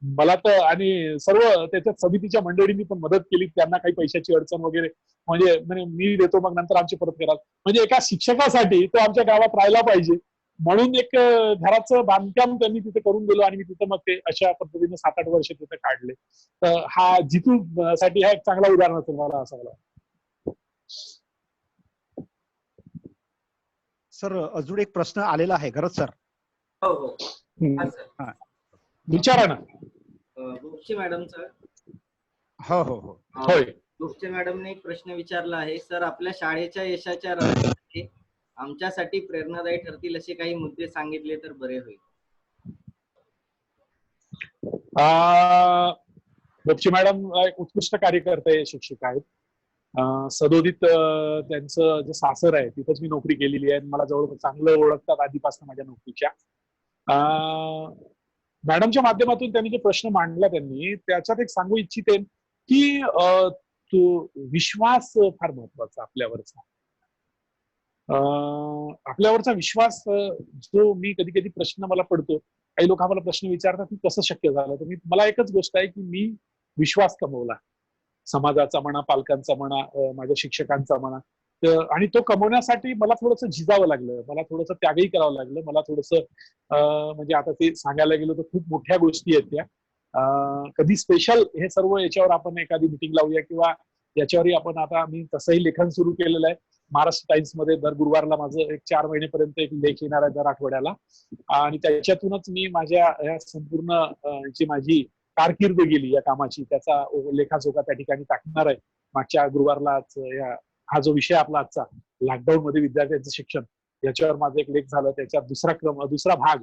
मला. तर आणि सर्व त्याच्यात समितीच्या मंडळींनी पण मदत केली, त्यांना काही पैशाची अडचण वगैरे म्हणजे मी देतो मग नंतर आमची परत कराल. म्हणजे एका शिक्षकासाठी तो आमच्या गावात राहायला पाहिजे म्हणून एक घराचं बांधकाम त्यांनी तिथे करून दिलं आणि मी तिथे मग ते अशा पद्धतीने 7-8 वर्ष तिथे काढले. तर हा जितू साठी हा एक चांगला उदाहरण असेल मला असं मला. सर अजून एक प्रश्न आलेला आहे गरज सर. हो हो हा सर विचारा ना. भोपशे मॅडमचा. हो हो हो होय. भोपशे मॅडमने एक प्रश्न विचारला आहे. सर आपल्या शाळेच्या यशाच्या रहस्यामध्ये आमच्यासाठी प्रेरणादायी ठरतील असे काही मुद्दे सांगितले तर बरे होईल. भोपशे मॅडम एक उत्कृष्ट कार्यकर्ते शिक्षक आहेत. सदोदित त्यांचं जे सासर आहे तिथंच मी नोकरी केलेली आहे. मला जवळ चांगलं ओळखतात आधीपासून माझ्या नोकरीच्या. मॅडमच्या माध्यमातून त्यांनी जो प्रश्न मांडला त्यांनी त्याच्यात एक सांगू इच्छिते की तो विश्वास फार महत्वाचा आपल्यावरचा. आपल्यावरचा विश्वास जो मी कधी कधी प्रश्न मला पडतो, काही लोक आम्हाला प्रश्न विचारतात की कसं शक्य झालं, तर मला एकच गोष्ट आहे की मी विश्वास कमवला, समाजाचा म्हणा, पालकांचा म्हणा, माझ्या शिक्षकांचा म्हणा. आणि तो कमवण्यासाठी मला थोडंसं झिजावं लागलं, मला थोडंसं त्यागही करावं लागलं, मला थोडंसं म्हणजे आता ते सांगायला गेलो तर खूप मोठ्या गोष्टी आहेत त्या. कधी स्पेशल हे सर्व याच्यावर आपण एखादी मिटिंग लावूया किंवा याच्यावरही आपण आता मी तसंही लेखन सुरू केलेलं आहे. महाराष्ट्र टाइम्स मध्ये दर गुरुवारला माझं एक 4 महिनेपर्यंत एक लेख येणार आहे दर आठवड्याला. आणि त्याच्यातूनच मी माझ्या ह्या संपूर्ण जी माझी कारकीर्द गेली या कामाची त्याचा लेखाजोखा त्या ठिकाणी टाकणार आहे. मागच्या गुरुवारलाच हा जो विषय आपला आजचा लॉकडाऊन मध्ये विद्यार्थ्यांचं शिक्षण याच्यावर माझा एक लेख झाला, त्याच्यात दुसरा भाग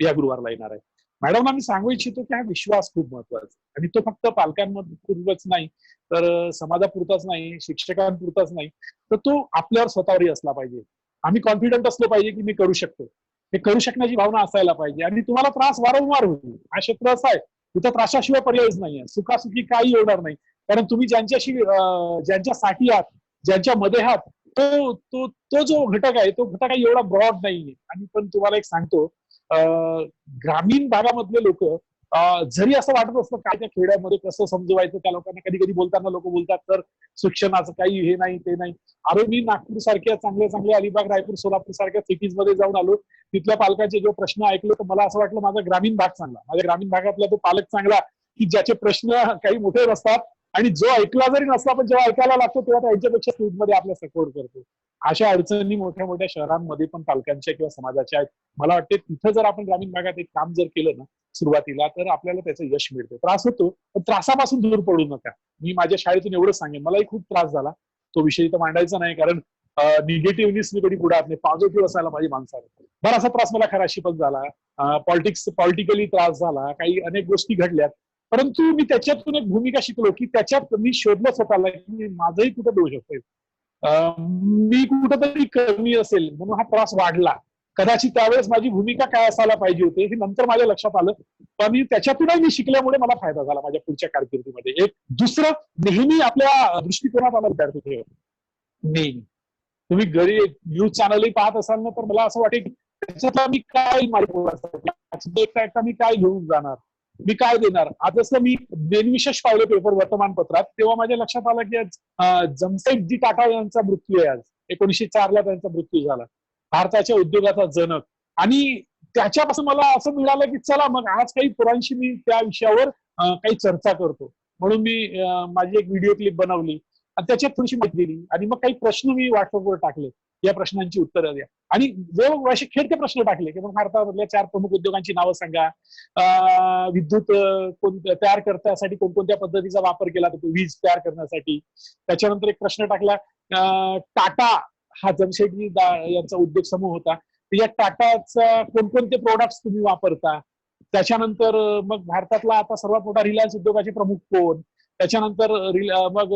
या गुरुवारला येणार आहे. मॅडमना मी सांगू इच्छितो की हा विश्वास खूप महत्वाचा आणि तो फक्त पालकांपुरताच नाही तर समाजापुरताच नाही, शिक्षकांपुरताच नाही, तर तो आपल्यावर स्वतःवरही असला पाहिजे. आम्ही कॉन्फिडंट असलो पाहिजे की मी करू शकतो, हे करू शकण्याची भावना असायला पाहिजे. आणि तुम्हाला त्रास वारंवार होईल, हा क्षेत्र असा आहे तिथं त्रासाशिवाय पर्यायच नाहीये, सुखासुखी काही होणार नाही. कारण तुम्ही ज्यांच्यासाठी आहात, ज्यांच्या मध्ये आहात, तो तो तो जो घटक आहे तो घटक काही एवढा ब्रॉड नाहीये. आणि पण तुम्हाला एक सांगतो, ग्रामीण भागामधले लोक जरी असं वाटत असतं काय त्या खेड्यामध्ये कसं समजवायचं त्या लोकांना, कधी कधी बोलताना लोक बोलतात तर शिक्षणाचं काही हे नाही ते नाही. अरे मी नागपूर सारख्या चांगल्या अलिबाग, रायपूर, सोलापूर सारख्या सिटीज मध्ये जाऊन आलो, तिथल्या पालकांचे जो प्रश्न ऐकले तर मला असं वाटलं माझा ग्रामीण भाग चांगला, माझ्या ग्रामीण भागातला तो पालक चांगला की ज्याचे प्रश्न काही मोठे नसतात आणि जो ऐकला जरी नसला पण जेव्हा ऐकायला लागतो तेव्हा त्यांच्यापेक्षा स्पीडमध्ये आपला सपोर्ट करतो. अशा अडचणी मोठ्या मोठ्या शहरांमध्ये पण पालकांच्या किंवा समाजाच्या आहेत. मला वाटते तिथं जर आपण ग्रामीण भागात एक काम जर केलं ना सुरुवातीला तर आपल्याला त्याचं यश मिळतं. त्रास होतो पण त्रासापासून दूर पडू नका. मी माझ्या शाळेतून एवढंच सांगेन, मलाही खूप त्रास झाला, तो विषय तर मांडायचा नाही कारण निगेटिव्हनेस मी कधी पुढे नाही, पॉझिटिव्ह असायला माझी माणसाला. बराचसा त्रास मला खराशी पण झाला, पॉलिटिकली त्रास झाला, काही अनेक गोष्टी घडल्यात, परंतु मी त्याच्यातून एक भूमिका शिकलो की त्याच्यात मी शोधलं स्वतःला की माझंही कुठं दोष असेल, मी कुठंतरी कमी असेल म्हणून हा त्रास वाढला. कदाचित त्यावेळेस माझी भूमिका काय असायला पाहिजे होती हे नंतर माझ्या लक्षात आलं, पण त्याच्यातूनही मी शिकल्यामुळे मला फायदा झाला माझ्या पुढच्या कारकिर्दीमध्ये. एक दुसरं, नेहमी आपल्या दृष्टिकोनात आला विद्यार्थी ठेवा. नेहमी तुम्ही घरी न्यूज चॅनलही पाहत असाल ना तर मला असं वाटेल की त्याच्यातला मी काय माहिती एकटा मी काय घेऊन जाणार, मी काय देणार. आज जसं मी दिनविशेष पाहिलं पेपर वर्तमानपत्रात तेव्हा माझ्या लक्षात आलं की जमशेदजी टाटा यांचा मृत्यू आहे. आज 1904 ला त्यांचा मृत्यू झाला, भारताच्या उद्योगाचा जनक. आणि त्याच्यापासून मला असं मिळालं की चला मग आज काही पोरांशी मी त्या विषयावर काही चर्चा करतो. म्हणून मी माझी एक व्हिडिओ क्लिप बनवली आणि त्याच्यात थोडीशी माहिती दिली आणि मग काही प्रश्न मी व्हॉट्सअपवर टाकले, या प्रश्नांची उत्तरं द्या. आणि जो असे खेळते प्रश्न टाकले की मग भारतामधल्या 4 प्रमुख उद्योगांची नावं सांगा, विद्युत तयार करण्यासाठी कोणकोणत्या पद्धतीचा वापर केला जातो वीज तयार करण्यासाठी. त्याच्यानंतर एक प्रश्न टाकला, टाटा हा जमशेदजी यांचा उद्योग समूह होता, या टाटाचा कोणकोणते प्रोडक्ट्स तुम्ही वापरता. त्याच्यानंतर मग भारतातला आता सर्वात मोठा रिलायन्स उद्योगाचे प्रमुख कोण, त्याच्यानंतर मग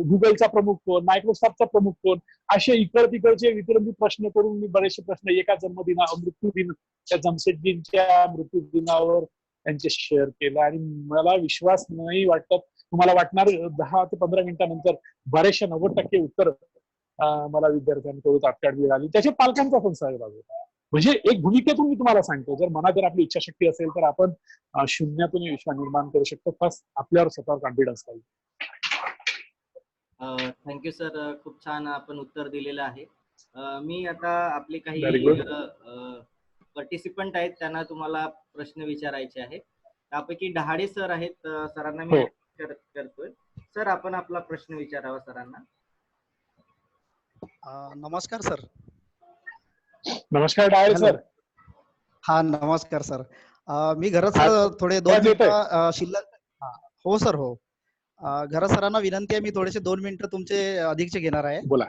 गुगलचा प्रमुख कोण, मायक्रोसॉफ्टचा प्रमुख कोण. असे तिकडचे वितरणीय प्रश्न करून मी बरेचसे प्रश्न एका मृत्यूदिन त्या जमशेदजींच्या मृत्यूदिनावर त्यांचे शेअर केला. आणि मला विश्वास नाही वाटत तुम्हाला वाटणार 10 ते 15 मिनिटानंतर बरेचशा 90% उत्तर मला विद्यार्थ्यांकडून तात्काळ मिळाली. त्याच्या पालकांचा पण सहभाग होता. म्हणजे एक भूमिकेतून मी तुम्हाला सांगतो, जर मनात जर आपली इच्छाशक्ती असेल तर आपण शून्यातून विश्व निर्माण करू शकतो. फर्स्ट आपल्यावर स्वतःवर कॉन्फिडन्स पाहिजे. थँक्यू सर, खूप छान आपण उत्तर दिलेलं आहे. मी आता आपले काही Very good. पार्टिसिपंट आहेत, त्यांना तुम्हाला प्रश्न विचारायचे आहेत. त्यापैकी डहाडे सर आहेत, सरांना मी हो. करतोय. सर, आपण आपला प्रश्न विचारावा सरांना. नमस्कार सर. नमस्कार डाळे हॅलो. सर. हा नमस्कार सर. मी घरात थोडे 2 मिनिटं शिल्लक. हो सर, हो. घरात सरांना विनंती आहे, मी थोडेसे 2 मिनिटं तुमचे अधिकचे घेणार आहे. बोला.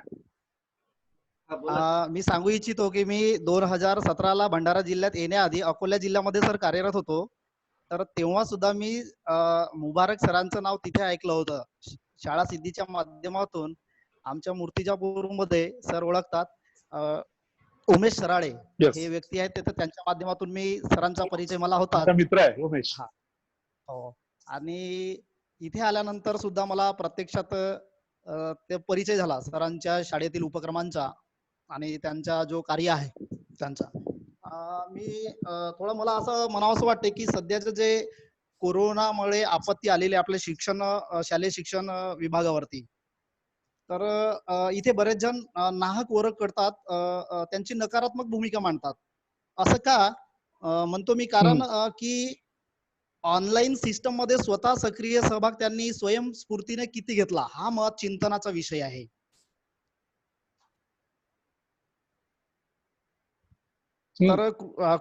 बोला. मी सांगू इच्छितो की मी 2017ला भंडारा जिल्ह्यात येण्याआधी अकोला जिल्ह्यामध्ये सर कार्यरत होतो. तर तेव्हा सुद्धा मी मुबारक सरांचं नाव तिथे ऐकलं होतं. शाळा सिद्धीच्या माध्यमातून आमच्या मूर्तिजापूरमध्ये सर ओळखतात. उमेश सराळे Yes. हे व्यक्ती आहेत, तर त्यांच्या माध्यमातून मी सरांचा परिचय मला होता. माझा मित्र आहे उमेश. हो. आणि इथे आल्यानंतर सुद्धा मला प्रत्यक्षात ते परिचय झाला सरांच्या शाळेतील उपक्रमांचा आणि त्यांचा जो कार्य आहे त्यांचा. मी थोडं मला असं म्हणावंसं वाटते की सध्याचं जे कोरोनामुळे आपत्ती आलेली आपल्या शिक्षण शालेय शिक्षण विभागावरती, तर इथे बरेच जण नाहक वरक करतात, त्यांची नकारात्मक भूमिका मांडतात. असं का म्हणतो मी? कारण की ऑनलाईन सिस्टम मध्ये स्वतः सक्रिय सहभाग त्यांनी स्वयंस्फूर्तीने किती घेतला, हा महत्त्वाचा चिंतनाचा विषय आहे. तर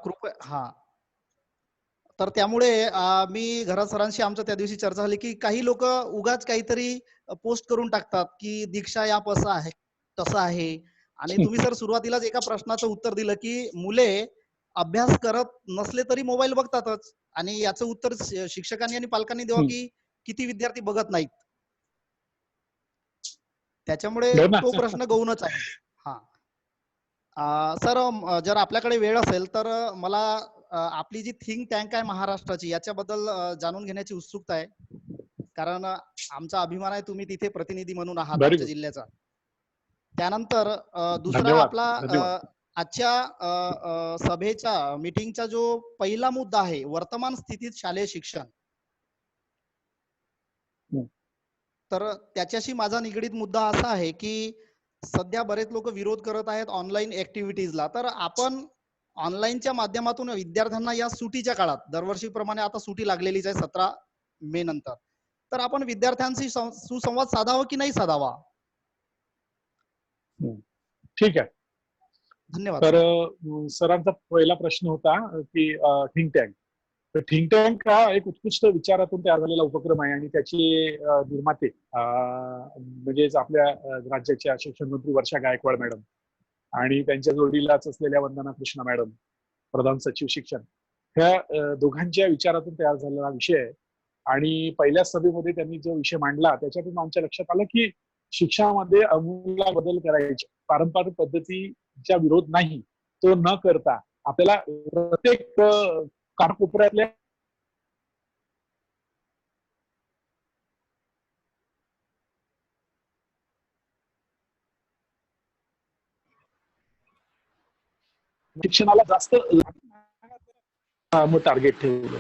कृपया तर त्यामुळे मी घरात सरांशी आमच्या त्या दिवशी चर्चा झाली की काही लोक उगाच काहीतरी पोस्ट करून टाकतात की दीक्षा ॲप असं आहे तसं आहे. आणि तुम्ही सर सुरुवातीलाच एका प्रश्नाचं उत्तर दिलं की मुले अभ्यास करत नसले तरी मोबाईल बघतातच, आणि याचं उत्तर शिक्षकांनी आणि पालकांनी द्यावं की किती विद्यार्थी बघत नाहीत. त्याच्यामुळे तो प्रश्न गौणच आहे. सर, जर आपल्याकडे वेळ असेल तर मला आपली जी थिंक टँक आहे महाराष्ट्राची याच्याबद्दल जाणून घेण्याची उत्सुकता आहे. कारण आमचा अभिमान आहे तुम्ही तिथे प्रतिनिधी म्हणून आहात आमच्या जिल्ह्याचा. त्यानंतर दुसरा आपला आजच्या सभेचा मीटिंगचा जो पहिला मुद्दा आहे, वर्तमान स्थितीत शालेय शिक्षण, तर त्याच्याशी माझा निगडीत मुद्दा असा आहे की सध्या बरेच लोक विरोध करत आहेत ऑनलाईन ऍक्टिव्हिटीजला. तर आपण ऑनलाईनच्या माध्यमातून विद्यार्थ्यांना या सुटीच्या काळात, दरवर्षीप्रमाणे आता सुटी लागलेलीच आहे 17 मे नंतर, तर आपण विद्यार्थ्यांशी सुसंवाद साधावा की नाही साधावा? ठीक आहे, धन्यवाद. तर सरांचा पहिला प्रश्न होता की थिंक टँक. तर थिंक टँक हा एक उत्कृष्ट विचारातून तयार झालेला उपक्रम आहे आणि त्याचे निर्माते म्हणजेच आपल्या राज्याच्या शिक्षण मंत्री वर्षा गायकवाड मॅडम आणि त्यांच्या जोडीलाच असलेल्या वंदना कृष्णा मॅडम, प्रधान सचिव शिक्षण, ह्या दोघांच्या विचारातून तयार झालेला विषय आहे. आणि पहिल्या सभेमध्ये त्यांनी जो विषय मांडला त्याच्यातून आमच्या लक्षात आलं की शिक्षणामध्ये आमूलाग्र बदल करायचे, पारंपरिक पद्धतीचा विरोध नाही, तो न करता आपल्याला प्रत्येक कानकोपऱ्यातल्या शिक्षणाला जास्त टार्गेट ठेवलं.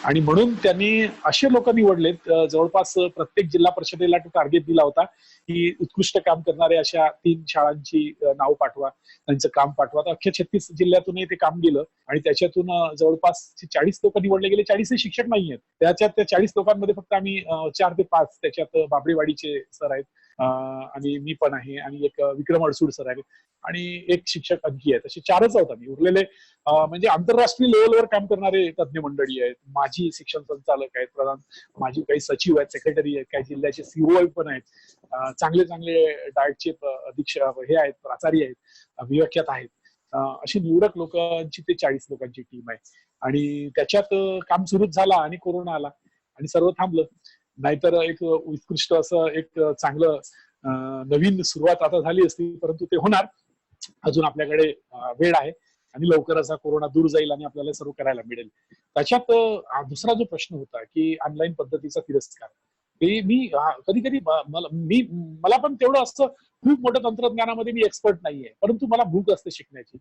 आणि म्हणून त्यांनी असे लोक निवडलेत, जवळपास प्रत्येक जिल्हा परिषदेला तो टार्गेट दिला होता की उत्कृष्ट काम करणाऱ्या अशा 3 शाळांची नाव पाठवा, त्यांचं काम पाठवा. तर अख्ख्या 36 जिल्ह्यातूनही ते काम गेलं आणि त्याच्यातून जवळपास 40 लोक निवडले गेले. 40 हे शिक्षक नाही आहेत. त्याच्यात त्या 40 लोकांमध्ये फक्त आम्ही 4 ते 5, त्याच्यात बाबरेवाडीचे सर आहेत आणि मी पण आहे आणि एक विक्रम अडसूड सर आहे आणि एक शिक्षक आणखी आहेत. असे 4च आहोत आम्ही. उरलेले म्हणजे आंतरराष्ट्रीय लेवलवर काम करणारे तज्ज्ञ मंडळी आहेत, माजी शिक्षण संचालक आहेत, प्रधान माझी काही सचिव आहेत, सेक्रेटरी आहेत, काही जिल्ह्याचे सीओ पण आहेत, चांगले चांगले डाएटचे अधीक्षक हे आहेत, प्राचार्य आहेत, विव्याख्यात आहेत. अशी निवडक लोकांची ते 40 लोकांची टीम आहे. आणि त्याच्यात काम सुरूच झाला आणि कोरोना आला आणि सर्व थांबलं. नाहीतर एक उत्कृष्ट असं एक चांगलं नवीन सुरुवात आता झाली असती, परंतु ते होणार. अजून आपल्याकडे वेळ आहे आणि लवकरच हा कोरोना दूर जाईल आणि आपल्याला सर्व करायला मिळेल. त्याच्यात दुसरा जो प्रश्न होता की ऑनलाईन पद्धतीचा तिरस्कार, ते मी कधी कधी मला पण तेवढं असं खूप मोठं तंत्रज्ञानामध्ये मी एक्सपर्ट नाहीये, परंतु मला भूक असते शिकण्याची,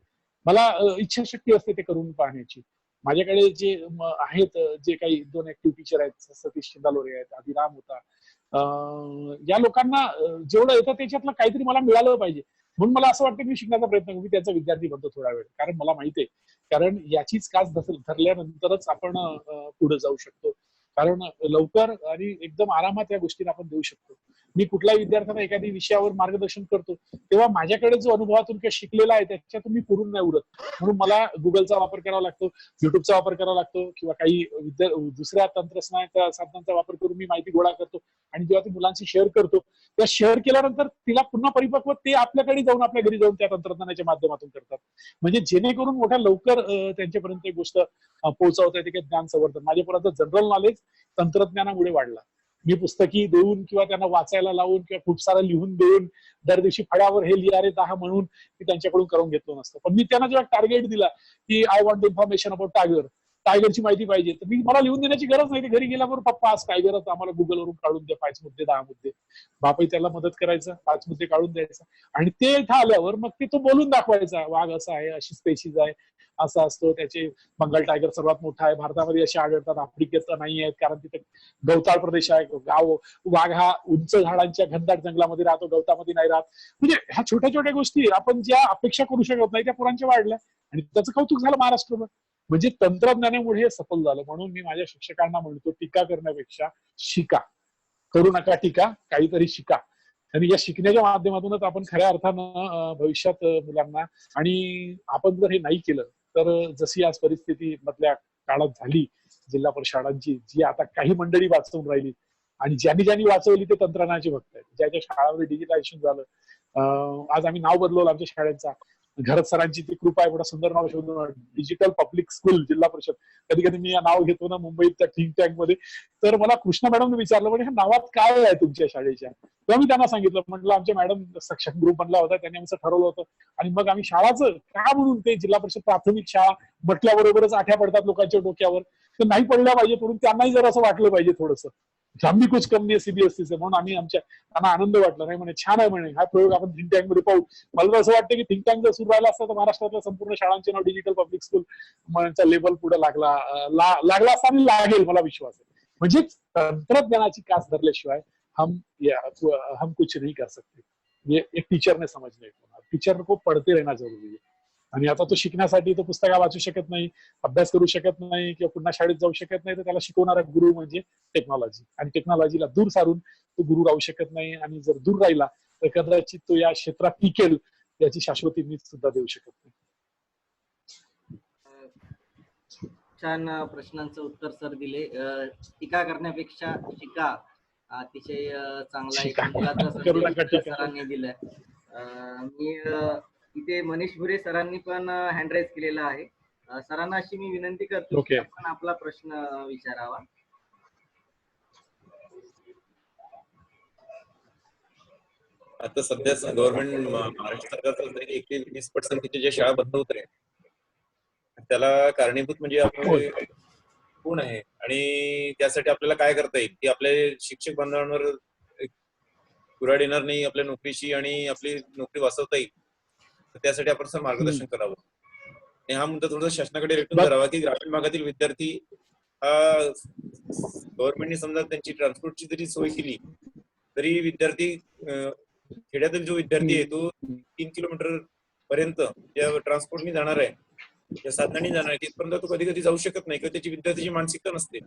मला इच्छाशक्ती असते ते करून पाहण्याची. माझ्याकडे जे आहेत, जे काही 2 ऍक्टिव्ह टीचर आहेत, सतीश शिंदालोरे आहेत, अभिराम होता, या लोकांना जेवढं येतं त्याच्यातलं काहीतरी मला मिळालं पाहिजे. म्हणून मला असं वाटतं की मी शिकण्याचा प्रयत्न करू, मी त्याचा विद्यार्थी बनतो थोडा वेळ, कारण मला माहिती आहे, कारण याचीच कास धरल्यानंतरच आपण पुढे जाऊ शकतो. कारण लवकर आणि एकदम आरामात या गोष्टींना आपण देऊ शकतो. मी कुठल्याही विद्यार्थ्यांना एखाद्या विषयावर मार्गदर्शन करतो तेव्हा माझ्याकडे जो अनुभवातून किंवा शिकलेला आहे त्याच्यातून मी पुरून नाही उरत, म्हणून मला गुगलचा वापर करावा लागतो, युट्यूबचा वापर करावा लागतो, किंवा काही दुसऱ्या तंत्रज्ञानाच्या साधनांचा वापर करून मी माहिती गोळा करतो. आणि जेव्हा ती मुलांशी शेअर करतो तेव्हा शेअर केल्यानंतर तिला पुन्हा परिपक्व ते आपल्याकडे जाऊन आपल्या घरी जाऊन त्या तंत्रज्ञानाच्या माध्यमातून करतात, म्हणजे जेणेकरून मोठ्या लवकर त्यांच्यापर्यंत एक गोष्ट पोहोचवता येते की ज्ञान संवर्धन. माझ्यापर्यंत जनरल नॉलेज तंत्रज्ञानामुळे वाढला. मी पुस्तकी देऊन किंवा त्यांना वाचायला लावून किंवा खूप सारं लिहून देऊन दर दिवशी फळ्यावर हे लिहा रे 10 म्हणून मी त्यांच्याकडून करून घेतलो नसतं. पण मी त्यांना जेव्हा टार्गेट दिला की आय वॉन्ट इन्फॉर्मेशन अबाउट टायगरची माहिती पाहिजे, तर मी मला लिहून देण्याची गरज नाही. घरी गेल्यावर पप्पा आज टायगरच आम्हाला गुगलवरून काढून द्या, 5 मुद्दे 10 मुद्दे. बापही त्याला मदत करायचं, 5 मुद्दे काढून द्यायचं, आणि ते इथं आल्यावर मग ते तो बोलून दाखवायचा, वाघ असा आहे, अशी स्पेशीज आहे, असा असतो, त्याचे बंगाल टायगर सर्वात मोठा आहे, भारतामध्ये असे आढळतात, आफ्रिकेत नाही आहेत कारण तिथे गवताळ प्रदेश आहे, गाव वाघ हा उंच झाडांच्या घनदाट जंगलामध्ये राहतो, गवतामध्ये नाही राहत. म्हणजे ह्या छोट्या छोट्या गोष्टी आपण ज्या अपेक्षा करू शकत नाही त्या पुरांच्या वाढल्या, आणि त्याचं कौतुक झालं महाराष्ट्रभर. म्हणजे तंत्रज्ञानामुळे हे सफल झालं. म्हणून मी माझ्या शिक्षकांना म्हणतो, टीका करण्यापेक्षा शिका, करू नका टीका, काहीतरी शिका. आणि या शिकण्याच्या माध्यमातूनच आपण खऱ्या अर्थानं भविष्यात मुलांना, आणि आपण जर हे नाही केलं तर जशी आज परिस्थिती मधल्या काळात झाली जिल्हा परिषदांची, जी आता काही मंडळी वाचवून राहिली, आणि ज्यांनी वाचवली ते तंत्रज्ञानाचे भक्त आहेत, ज्या ज्या शाळांमध्ये डिजिटायझेशन झालं. आज आम्ही नाव बदलवलं आमच्या शाळेचा, घरत सरांची ती कृपा आहे, एवढं सुंदर नाव शोधून, डिजिटल पब्लिक स्कूल जिल्हा परिषद. कधी कधी मी या नाव घेतो ना मुंबईत त्या थिंक टँक मध्ये, तर मला कृष्णा मॅडमने विचारलं, म्हणजे ह्या नावात काय आहे तुमच्या शाळेच्या, तेव्हा मी त्यांना सांगितलं, म्हटलं आमच्या मॅडम सक्षम ग्रुप बनला होता, त्यांनी आमचं ठरवलं होतं, आणि मग आम्ही शाळाचं का म्हणून ते जिल्हा परिषद प्राथमिक शाळा म्हटल्याबरोबरच आठ्या पडतात लोकांच्या डोक्यावर, तर नाही पडल्या पाहिजे, म्हणून त्यांनाही जर असं वाटलं पाहिजे थोडंसं, हम भी कुछ कम नाही सीबीएसईचं, म्हणून आम्ही त्यांना आनंद वाटला. नाही म्हणे छान आहे, म्हणे हा प्रयोग आपण थिंक टँक मध्ये पाहू. मला असं वाटतं की थिंक टँक जर सुरू राहिला असता तर महाराष्ट्रातल्या संपूर्ण शाळांचे नाव डिजिटल पब्लिक स्कूल लेवल पुढे लागला असता, आणि लागेल मला विश्वास आहे. म्हणजे तंत्रज्ञानाची कास धरल्याशिवाय हम कुछ नहीं कर सकते, ये एक टीचर ने समजणे, टीचर को पढ़ते रहना जरुरी है. आणि आता तो शिकण्यासाठी तो पुस्तका वाचू शकत नाही, अभ्यास करू शकत नाही, किंवा पुन्हा शाळेत जाऊ शकत नाही, तर त्याला शिकवणारा गुरु म्हणजे टेक्नॉलॉजी, आणि टेक्नॉलॉजीला दूर सारून तो गुरु राहू शकत नाही, आणि जर दूर राहिला तर कदाचित तो या क्षेत्रात टिकेल याची शाश्वती मी सुद्धा देऊ शकत नाही. छान प्रश्नांचं उत्तर सर दिले. टीका करण्यापेक्षा शिका, अतिशय चांगला एक मुलाचा संदेश सरांनी दिलाय. मी इथे मनीष भुरे सरांनी पण हँड राईज केलेला आहे. सरांना अशी मी विनंती करतो की आपण आपला प्रश्न विचारावा. आता सध्या गव्हर्नमेंट महाराष्ट्र सरकारचं 21% जे शाळा बंद होत आहे त्याला कारणीभूत म्हणजे आपले कोण आहे, आणि त्यासाठी आपल्याला काय करता येईल की आपले शिक्षक बांधवांवर कुऱ्हाड येणार नाही आपल्या नोकरीशी, आणि आपली नोकरी वाचवता येईल, त्यासाठी आपण सर मार्गदर्शन करावं. आणि हा मुद्दा थोडासा शासनाकडे रेटून धरावा की ग्रामीण भागातील विद्यार्थी गव्हर्नमेंटने समजा त्यांची ट्रान्सपोर्टची जरी सोय केली तरी विद्यार्थी खेड्यातील जो विद्यार्थी आहे तो 3 किलोमीटर पर्यंत या ट्रान्सपोर्टने जाणार आहे, या साधनाने जाणार आहे, तिथपर्यंत तो कधी कधी जाऊ शकत नाही, किंवा त्याची विद्यार्थ्याची मानसिकता नसते.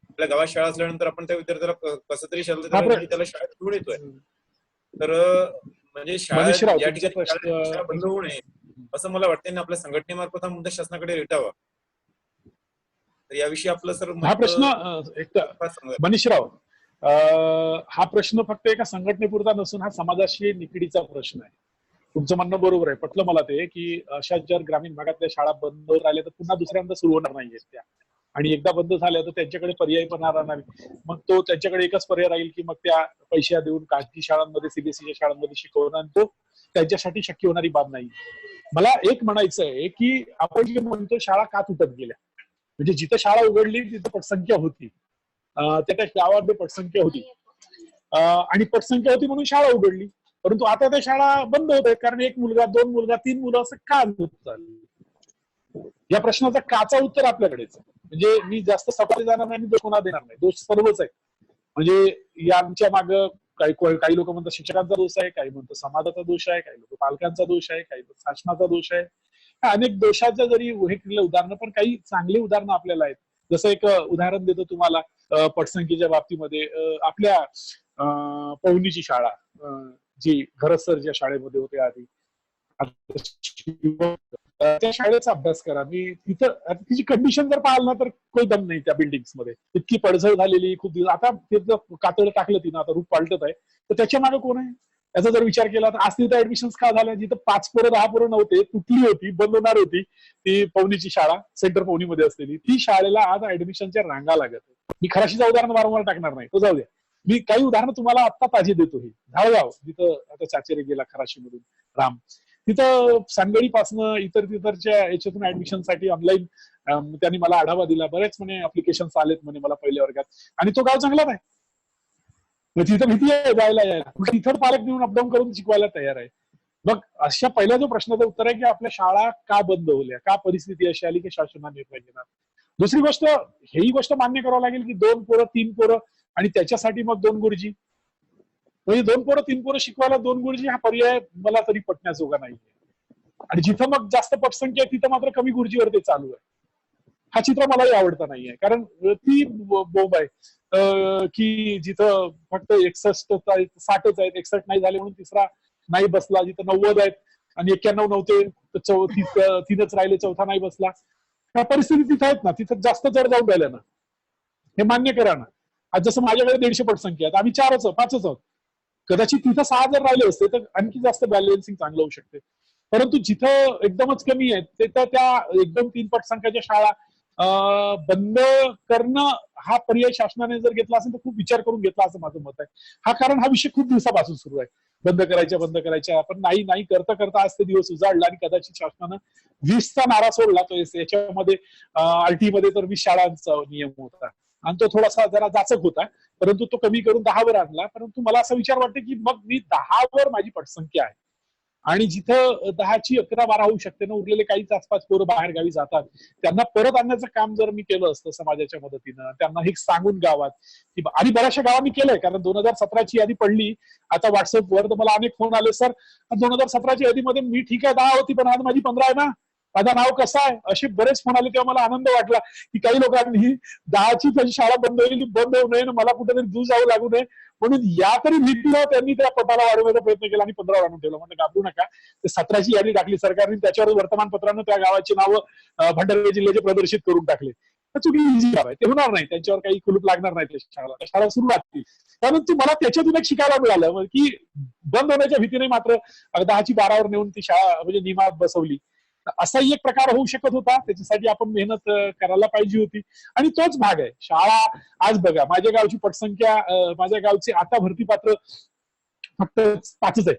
आपल्या गावात शाळा असल्यानंतर आपण त्या विद्यार्थ्याला कसं तरी त्याला शाळेत घेऊन येतोय. तर म्हणजे शाळा या ठिकाणी शाळा बंद होऊ नये असं मला वाटतं, आपल्या संघटनेमार्फत हा मुद्दा शासनाकडे रेटावा. तर याविषयी आपलं सर हा प्रश्न मनीषराव, हा प्रश्न फक्त एका संघटनेपुरता नसून हा समाजाशी निगडीचा प्रश्न आहे. तुमचं म्हणणं बरोबर आहे, पटलं मला ते, की अशा जर ग्रामीण भागातल्या शाळा बंद राहिल्या तर पुन्हा दुसऱ्यांदा सुरू होणार नाहीयेत त्या, आणि एकदा बंद झाल्या तर त्यांच्याकडे पर्याय पण राहणार नाही. मग तो त्यांच्याकडे एकच पर्याय राहील की मग त्या पैसे देऊन खाजगी शाळांमध्ये, सीबीएसईच्या शाळांमध्ये शिकवणं, आणि तो त्यांच्यासाठी शक्य होणारी बाब नाही. मला एक म्हणायचं आहे की आपण जे म्हणतो शाळा का तुटत गेल्या, म्हणजे जिथं शाळा उघडली तिथं पटसंख्या होती, त्या गावामध्ये पटसंख्या होती, आणि पटसंख्या होती म्हणून शाळा उघडली. परंतु आता त्या शाळा बंद होत आहेत कारण 1 मुलगा 2 मुलगा 3 मुलं असं का होत चाललं? या प्रश्नाचा काचा उत्तर आपल्याकडेच आहे. म्हणजे मी जास्त सपाटे जाणार नाही आणि दोष कोणा देणार नाही, दोष सर्वच आहे. म्हणजे यांच्या माग काही लोक म्हणतात शिक्षकांचा दोष आहे, काही म्हणतात समाजाचा दोष आहे, काही लोक पालकांचा दोष आहे, काही लोक शासनाचा दोष आहे. अनेक दोषाच्या जरी हे केलेलं उदाहरणं, पण काही चांगली उदाहरणं आपल्याला आहेत. जसं एक उदाहरण देतो तुम्हाला पटसंख्येच्या बाबतीमध्ये. आपल्या पवनीची शाळा जी घरसरच्या शाळेमध्ये होते आधी, त्या शाळेचा अभ्यास करा. मी तिथं तिची कंडिशन जर पाहाल ना तर काही दम नाही त्या बिल्डिंग्स मध्ये. इतकी पडझड झालेली, खूप दिवस आता तिथं कातळ टाकलं तिनं, आता रूप पालटत आहे. तर त्याच्या मागे कोण आहे याचा जर विचार केला तर आज तिथं ऍडमिशन का झाल्या? जिथं 5 पोरं 10 पोरं नव्हते, तुटली होती, बंद होणार होती ती पवनीची शाळा, सेंटर पवनीमध्ये असलेली ती शाळेला आज ऍडमिशनच्या रांगा लागत. मी खराशीचं उदाहरण वारंवार टाकणार नाही, तो जाऊ द्या. मी काही उदाहरणं तुम्हाला आता ताजी देतो. ही धाळगाव जिथं आता चाचेरे गेला खराशी मधून राम, तिथं सांगळीपासनं इतर तितरच्या याच्यातून ऍडमिशनसाठी ऑनलाईन त्यांनी मला आढावा दिला. बरेच म्हणे अप्लिकेशन्स आलेत म्हणे मला पहिल्या वर्गात, आणि तो गाव चांगला नाही. तिथं भीती आहे जायला यायला, तिथं पालक देऊन अपडाऊन करून शिकवायला तयार आहे. मग अशा पहिल्या जो प्रश्नाचं उत्तर आहे की आपल्या शाळा का बंद होल्या, का परिस्थिती अशी आली की शासनाने निर्णय घेणार. दुसरी गोष्ट, हेही गोष्ट मान्य करावं लागेल की 2 पोरं 3 पोरं आणि त्याच्यासाठी मग 2 गुरुजी, म्हणजे 2 पोरं 3 पोरं शिकवायला 2 गुरुजी हा पर्याय मला तरी पटण्याजोगा नाहीये. आणि जिथं मग जास्त पटसंख्या आहे तिथं मात्र कमी गुरुजीवर ते चालू आहे. हा चित्र मलाही आवडता नाहीये, कारण ती बोंब आहे की जिथं फक्त 61 60च आहेत, 61 नाही झाले म्हणून तिसरा नाही बसला, जिथं 90 आहेत आणि 91 नव्हते तर 3च राहिले, चौथा नाही बसला. ह्या परिस्थिती तिथं आहेत ना, तिथं जास्त जर जाऊन राहिल्या ना, हे मान्य करा ना. आज जसं माझ्याकडे 150 पटसंख्या आहेत, आम्ही 4च 5च आहोत, कदाचित तिथं 6 जर राहिले असते तर आणखी जास्त बॅलन्सिंग चांगलं होऊ शकते. परंतु जिथं एकदमच कमी आहेत तिथं त्या 1-2-3 पटसंख्याच्या शाळा बंद करणं हा पर्याय शासनाने जर घेतला असेल तर खूप विचार करून घेतला असं माझं मत आहे. कारण हा विषय खूप दिवसापासून सुरू आहे, बंद करायच्या, पण नाही करता करता आज ते दिवस उजाडला आणि कदाचित शासनानं 20चा नारा सोडला. तो याच्यामध्ये आरटी मध्ये तर 20 शाळांचा नियम होता आणि तो थोडासा जरा जाचक होता, परंतु तो कमी करून 10 वर आणला. परंतु मला असा विचार वाटते की मग मी 10 वर माझी पटसंख्या आहे आणि जिथं 10ची 11-12 होऊ शकते ना, उरलेले काहीच आसपास पोरं बाहेर गावी जातात, त्यांना परत आणण्याचं काम जर मी केलं असतं समाजाच्या मदतीनं, त्यांना हे सांगून गावात की, आणि बऱ्याचशा गावांनी केलंय. कारण 2017ची यादी पडली आता व्हॉट्सअपवर, तर मला अनेक फोन आले, सर 2017च्या यादीमध्ये मी ठीक आहे 10 होती पण आज माझी 15 आहे ना, माझं नाव कसं आहे, असे बरेच फोन आले. तेव्हा मला आनंद वाटला की काही लोकांनी 10ची त्याची शाळा बंद होईल, बंद होऊ नये, मला कुठेतरी दूर जावं लागू नये म्हणून या तरी भीतीला त्यांनी त्या पटाला वाढवण्याचा प्रयत्न केला आणि 15 आणून ठेवलं. म्हणजे घाबरू नका, ते 17ची यादी टाकली सरकारने, त्याच्यावर वर्तमानपत्रानं त्या गावाची नावं भंडारा जिल्ह्याचे प्रदर्शित करून टाकले. चुकी आहे, ते होणार नाही, त्यांच्यावर काही कुलूप लागणार नाही, शाळा सुरू लागतील. परंतु मला त्याच्यातून एक शिकायला मिळालं की बंद होण्याच्या भीतीने मात्र 10ची 12वर नेऊन ती शाळा म्हणजे नियमात बसवली. असाही एक प्रकार होऊ शकत होता, त्याच्यासाठी आपण मेहनत करायला पाहिजे होती आणि तोच भाग आहे. शाळा आज बघा, माझ्या गावची पटसंख्या, माझ्या गावचे आता भरती पात्र फक्त 5च आहे,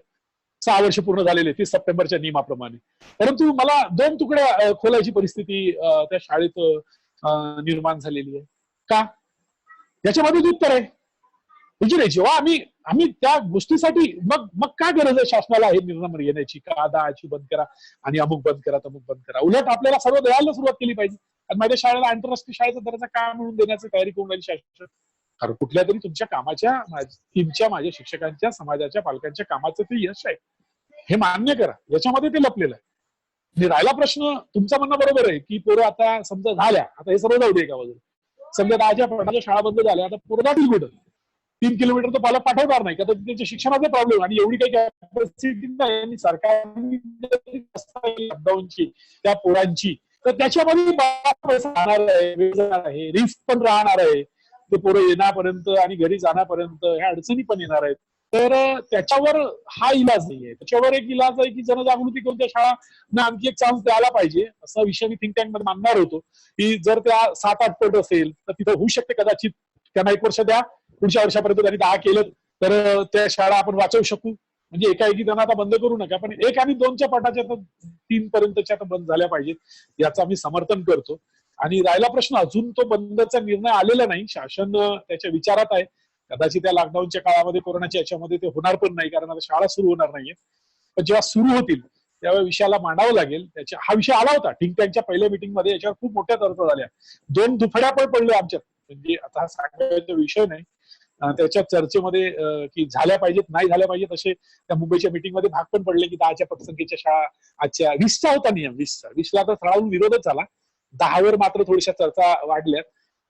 6 वर्ष पूर्ण झालेले 30 सप्टेंबरच्या नियमाप्रमाणे. परंतु मला 2 तुकड्या खोलायची परिस्थिती त्या शाळेत निर्माण झालेली आहे. का? याच्यामध्ये उत्तर आहे म्हणजे जेव्हा आम्ही त्या गोष्टीसाठी मग काय गरज आहे शासनाला हे निर्णय घेण्याची, का 10ची बंद करा आणि अमुक बंद करा तमुक बंद करा. उलट आपल्याला सर्व द्यायला सुरुवात केली पाहिजे. आणि माझ्या शाळेला आंतरराष्ट्रीय शाळेचा दर्जा का म्हणून देण्याची तयारी करून राहिली शासन. कारण कुठल्या तरी तुमच्या कामाच्या, टीमच्या, माझ्या शिक्षकांच्या, समाजाच्या, पालकांच्या कामाचं ते यश आहे, हे मान्य करा. याच्यामध्ये ते लपलेलं आहे. राहिला प्रश्न, तुमचं म्हणणं बरोबर आहे की पोरं आता समजा झाल्या, आता हे सर्व जाऊ दे एका बाजूला, समजा 10च्या शाळा बंद झाल्या, आता पोरं जातील कुठं? 3 किलोमीटर तर पालक पाठवणार नाही का, तर त्यांच्या शिक्षणाचा प्रॉब्लेम आणि एवढी काही कॅपॅसिटी नाही सरकारने लॉकडाऊनची त्या पोरांची, तर त्याच्यामध्ये राहणार आहे, रिस्क पण राहणार आहे. ते पोरं येण्यापर्यंत आणि घरी जाण्यापर्यंत ह्या अडचणी पण येणार आहेत. तर त्याच्यावर हा इलाज नाहीये. त्याच्यावर एक इलाज आहे की जनजागृती करून त्या शाळांना आणखी एक चान्स द्यायला पाहिजे, असा विषय मी थिंक टँक मध्ये मांडणार होतो की जर त्या 7-8 पट असेल तर तिथं होऊ शकते कदाचित त्यांना 1 वर्ष द्या, पुढच्या वर्षापर्यंत त्यांनी 10 केलं तर त्या शाळा आपण वाचवू शकू. म्हणजे एकाएकी त्यांना आता बंद करू नका, पण 1 आणि 2च्या पटाच्या तर 3 पर्यंतच्या तर बंद झाल्या पाहिजेत, याचं आम्ही समर्थन करतो. आणि राहिला प्रश्न, अजून तो बंदचा निर्णय आलेला नाही, शासन त्याच्या विचारात आहे. कदाचित त्या लॉकडाऊनच्या काळामध्ये कोरोनाच्या याच्यामध्ये ते होणार पण नाही, कारण आता शाळा सुरू होणार नाहीये. पण जेव्हा सुरू होतील त्यावेळी विषयाला मांडावं लागेल. हा विषय आला होता थिंक टँकच्या पहिल्या मीटिंगमध्ये, याच्यावर खूप मोठ्या चर्चा झाल्या, 2 दुफड्या पण पडल्या आमच्यात. म्हणजे आता हा सांगायचा विषय नाही, त्याच्या चर्चेमध्ये की झाल्या पाहिजेत नाही झाल्या पाहिजेत असे त्या मुंबईच्या मीटिंगमध्ये भाग पण पडले की 10च्या पटसंख्येच्या शाळा आजच्या 20चा होता नियम, 20ला तर ठरावून विरोधच झाला. 10वर मात्र थोड्याशा चर्चा वाढल्यात,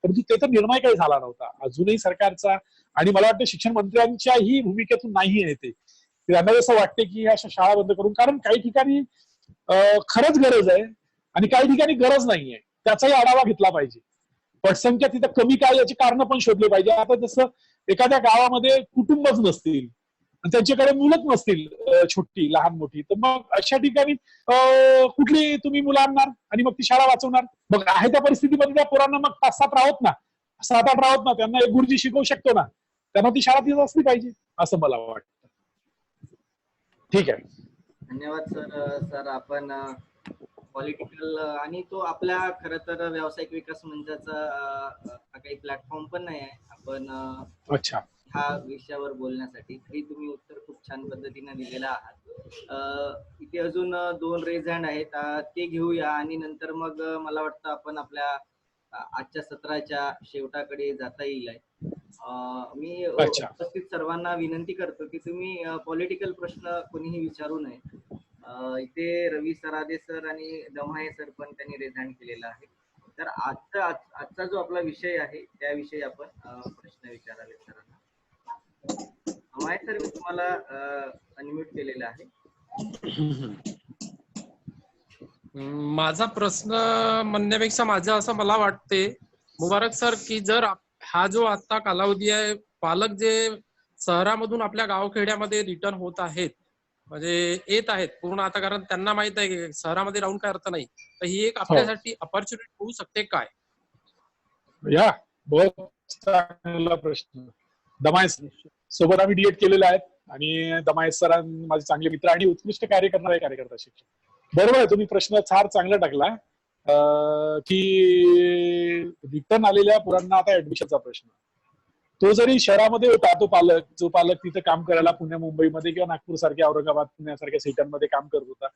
परंतु त्याचा निर्णय काही झाला नव्हता अजूनही सरकारचा. आणि मला वाटतं शिक्षण मंत्र्यांच्याही भूमिकेतून नाही आहे ते. त्यांना असं वाटते की अशा शाळा बंद करून, कारण काही ठिकाणी खरंच गरज आहे आणि काही ठिकाणी गरज नाहीये, त्याचाही आढावा घेतला पाहिजे. पटसंख्या तिथं कमी काय याची कारण पण शोधले पाहिजे. आता जसं एखाद्या गावामध्ये कुटुंबच नसतील आणि त्यांच्याकडे मुलंच नसतील छोटी लहान मोठी, तर मग अशा ठिकाणी कुठली तुम्ही मुलं आणणार आणि मग ती शाळा वाचवणार? मग आहे त्या परिस्थितीमध्ये त्या पोरांना मग 5-7 राहत ना, 7-8 राहत ना, त्यांना एक गुरुजी शिकवू शकतो ना, त्यांना ती शाळा तिथं असली पाहिजे असं मला वाटतं. ठीक आहे, धन्यवाद सर. सर आपण पॉलिटिकल आणि तो आपल्या खरं तर व्यावसायिक विकास मंचाचा काही प्लॅटफॉर्म पण नाही आहे आपण अच्छा, ह्या विषयावर बोलण्यासाठी, तरी तुम्ही उत्तर खूप छान पद्धतीने दिलेलं आहात. इथे अजून 2 रेज हँड आहेत, ते घेऊया आणि नंतर मग मला वाटतं आपण आपल्या आजच्या सत्राच्या शेवटाकडे जाता येईल आहे. मी अच्छा. उपस्थित सर्वांना विनंती करतो की तुम्ही पॉलिटिकल प्रश्न कोणीही विचारू नये. इथे रवी सरादे सर आणि दमाये सर पण त्यांनी रेज हँड केलेला आहे. तर आजचा जो आपला विषय आहे त्याविषयी आपण प्रश्न विचारावे सरांना. दमाये सर, मी तुम्हाला अनम्यूट केलेलं आहे. माझा प्रश्न म्हणण्यापेक्षा माझं असं मला वाटते मुबारक सर की जर हा जो आता कालावधी आहे, पालक जे शहरामधून आपल्या गावखेड्यामध्ये रिटर्न होत आहेत, म्हणजे येत आहेत पूर्ण आता, कारण त्यांना माहित आहे की शहरामध्ये राहून काय अर्थ नाही, तर ही एक आपल्यासाठी अपॉर्च्युनिटी होऊ शकते काय? या बहुत चांगला प्रश्न. दमायस सोबत आम्ही डीएड केलेला आहे आणि दमायस सर माझे चांगले मित्र आणि उत्कृष्ट कार्य करणारे कार्यकर्ता शिक्षक. बरोबर आहे, तुम्ही प्रश्न फार चांगला टाकला की रिटर्न आलेल्या पोरांना आता ऍडमिशनचा प्रश्न. तो जरी शहरामध्ये होता, तो जो पालक तिथे काम करायला पुणे मुंबईमध्ये किंवा नागपूर सारख्या औरंगाबाद पुण्यासारख्या सिटीमध्ये काम करत होता,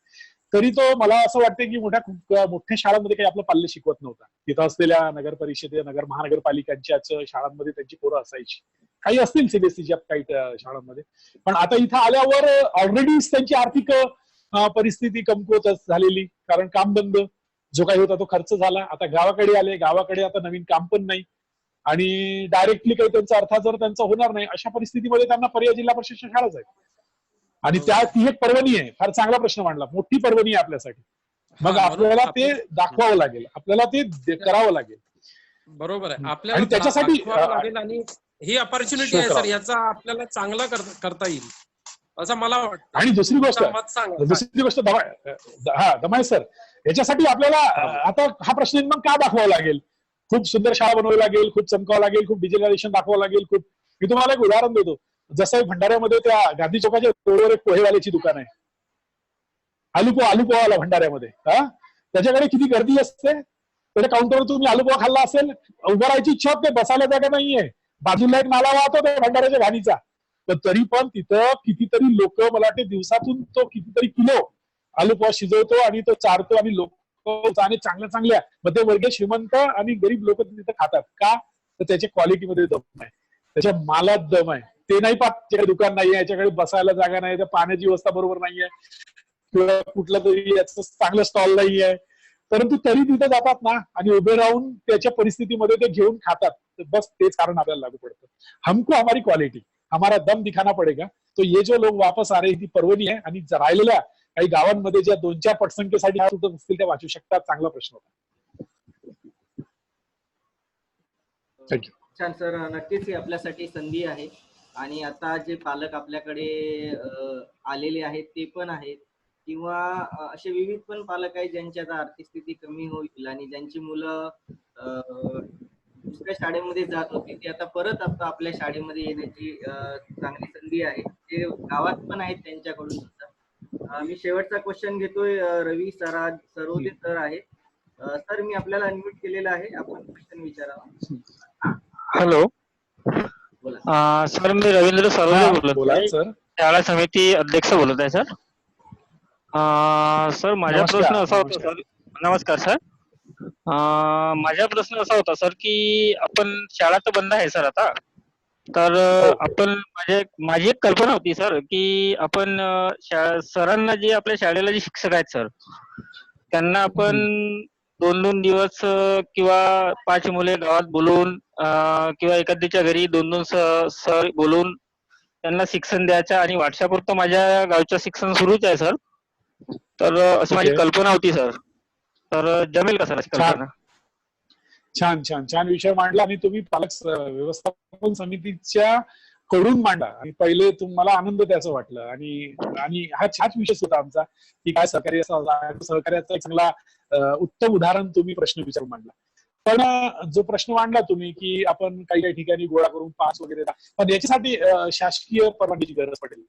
तरी तो मला असं वाटतं की मोठ्या शाळांमध्ये काही आपलं पाल्य शिकवत नव्हता. तिथं असलेल्या नगर परिषदे नगर महानगरपालिकांच्याच शाळांमध्ये त्यांची पोरं असायची. काही असतील सीबीएसईच्या काही शाळांमध्ये, पण आता इथं आल्यावर ऑलरेडी त्यांची आर्थिक परिस्थिती कमकुवत झालेली, कारण काम बंद, जो काही होता तो खर्च झाला. आता गावाकडे आले, गावाकडे आता नवीन काम पण नाही आणि डायरेक्टली काही त्यांचा अर्थ जर त्यांचा होणार नाही, अशा परिस्थितीमध्ये त्यांना पर्याय जिल्हा परिषदच्या शाळाच आहेत. आणि त्या ती एक पर्वणी आहे. फार चांगला प्रश्न मांडला, मोठी पर्वणी आहे आपल्यासाठी. मग आपल्याला ते दाखवावं लागेल, आपल्याला ते करावं लागेल. बरोबर आहे, आणि आपल्याला त्याच्यासाठी लागेल आणि ही अपॉर्च्युनिटी आहे सर, याचा आपल्याला चांगला करता येईल असं मला वाटतं. आणि दुसरी गोष्ट दमाय सर, याच्यासाठी आपल्याला आता हा प्रश्न मग का दाखवावा लागेल? खूप सुंदर शाळा बनवावी लागेल, खूप चमकावं लागेल, खूप डिजिटलायझेशन दाखवावं लागेल. मी तुम्हाला एक उदाहरण देतो. जसं भंडाऱ्यामध्ये त्या गांधी चौकाच्या रोडवर एक पोहेवाल्याची दुकान आहे, आलू पोहावाला भंडाऱ्यामध्ये. त्याच्याकडे किती गर्दी असते, त्याच्या काउंटरवर तुम्ही आलू पोहा खाल्ला असेल, उभं राहायची इच्छा होते, बसायला जागा नाहीये, बाजूला एक नाला वाहतो त्या भंडाऱ्याच्या घाणीचा. तर तरी पण तिथं कितीतरी लोक, मला वाटते दिवसातून तो कितीतरी किलो आलू पोहा शिजवतो आणि तो चारतो आणि लोक आणि चांगल्या मध्यमवर्गीय श्रीमंत आणि गरीब लोक तिथं खातात. का? तर त्याच्या क्वालिटीमध्ये दम आहे, त्याच्या मालात दम आहे. ते नाही पाहत त्याच्याकडे दुकान नाहीये, याच्याकडे बसायला जागा नाही, त्या पाण्याची व्यवस्था बरोबर नाहीये किंवा कुठलं तरी याचं चांगलं स्टॉल नाहीये, परंतु तरी तिथे जातात ना आणि उभे राहून त्याच्या परिस्थितीमध्ये ते घेऊन खातात. तर बस तेच कारण आपल्याला लागू पडतं. हमको हमारी क्वालिटी, हमारा दम दिखाना पडेगा. तो ये जो लोग वापस आ रहे ती पर्वणी आहे. आणि राहिलेल्या काही गावांमध्ये ज्या 2-4 पटसंख्येसाठी असतील त्या वाचू शकतात. चांगला प्रश्न होता. थँक्यू. छान सर, नक्कीच ही आपल्यासाठी संधी आहे. आणि आता जे पालक आपल्याकडे आलेले आहेत ते पण आहेत, किंवा असे विविध पण पालक आहेत ज्यांची आता आर्थिक स्थिती कमी होईल आणि ज्यांची मुलं दुसऱ्या शाळेमध्ये जात होती ते आता परत आपल्या शाळेमध्ये येण्याची चांगली संधी आहे. ते गावात पण आहेत त्यांच्याकडून सुद्धा. मी शेवटचा क्वेश्चन घेतोय, रवी सरोदे सर आहेत. सर, मी आपल्याला अनम्यूट केलेलं आहे, आपण क्वेश्चन विचारावा. हॅलो, बोला. सर मी रवींद्र सरोदे हा बोलत बोला आहे. सर. शाळा समिती अध्यक्ष बोलत आहे सर. सर माझा प्रश्न नमस्कार असा होता नमस्कार. सर. नमस्कार सर. माझा प्रश्न असा होता सर की आपण शाळा तर बंद आहे सर आता. तर हो आपण माझी एक कल्पना होती सर की आपण सरांना जे आपल्या शाळेला जे शिक्षक आहेत सर त्यांना आपण 2-2 दिवस किंवा 5 मुले गावात बोलवून किंवा एखाद्याच्या घरी 2-2 सर बोलवून त्यांना शिक्षण द्यायचं आणि व्हॉट्सअपवर तर माझ्या गावचं शिक्षण सुरूच आहे सर. तर अशी माझी ओके. कल्पना होती सर. तर जमेल का सर अशी छान कल्पना? छान छान छान विषय मांडला आणि तुम्ही पालक व्यवस्थापन समितीच्या कडून मांडला आणि पहिले तुम्हाला आनंद त्याचा वाटलं आणि आणि हाच विषय होता आमचा की काय सहकार्याचा एक चांगला उत्तम उदाहरण तुम्ही प्रश्न विचारून मांडला. पण जो प्रश्न मांडला तुम्ही की आपण काही काही ठिकाणी गोळा करून पास वगैरे पण याच्यासाठी शासकीय परवानगीची गरज पडेल.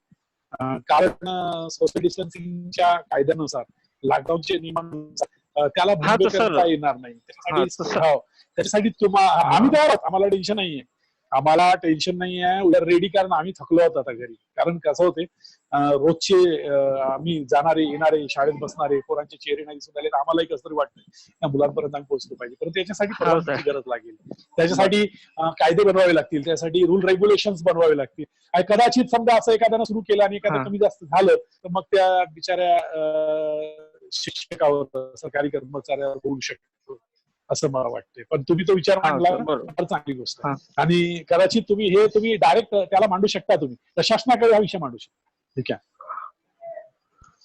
कारण सोशल डिस्टन्सिंगच्या कायद्यानुसार लॉकडाऊनच्या नियमानुसार त्याला हा भंग तर सर करता येणार नाही. हा तर सर त्याच्यासाठी आम्ही तयार आहोत. आम्हाला टेन्शन नाहीये. आम्हाला टेन्शन नाही आहे. उद्या रेडी कारण आम्ही थकलो आहोत आता घरी. कारण कसं होते रोजचे आम्ही जाणारे येणारे शाळेत बसणारे पोरांचे चेहरे नाही दिसून आले तर आम्हालाही कसं तरी वाटतं त्या मुलांपर्यंत आम्ही पोहोचलो पाहिजे. परंतु त्याच्यासाठी हो परवानगीची सर. गरज लागेल. त्याच्यासाठी कायदे बनवावे लागतील. त्यासाठी रूल रेग्युलेशन्स बनवावे लागतील. आणि कदाचित समजा असं एखाद्यानं सुरू केलं आणि एखादं हा. कमी जास्त झालं तर मग त्या बिचाऱ्या शिक्षकावर सरकारी कर्मचाऱ्यावर होऊ शकतो असं मला वाटते. पण तुम्ही तो विचार हा मांडला सर बरोबर. फार चांगली गोष्ट हा. आहे आणि कदाचित तुम्ही डायरेक्ट त्याला मांडू शकता. तुम्ही प्रशासनाकडे हा विषय मांडू शकता. ठीक आहे.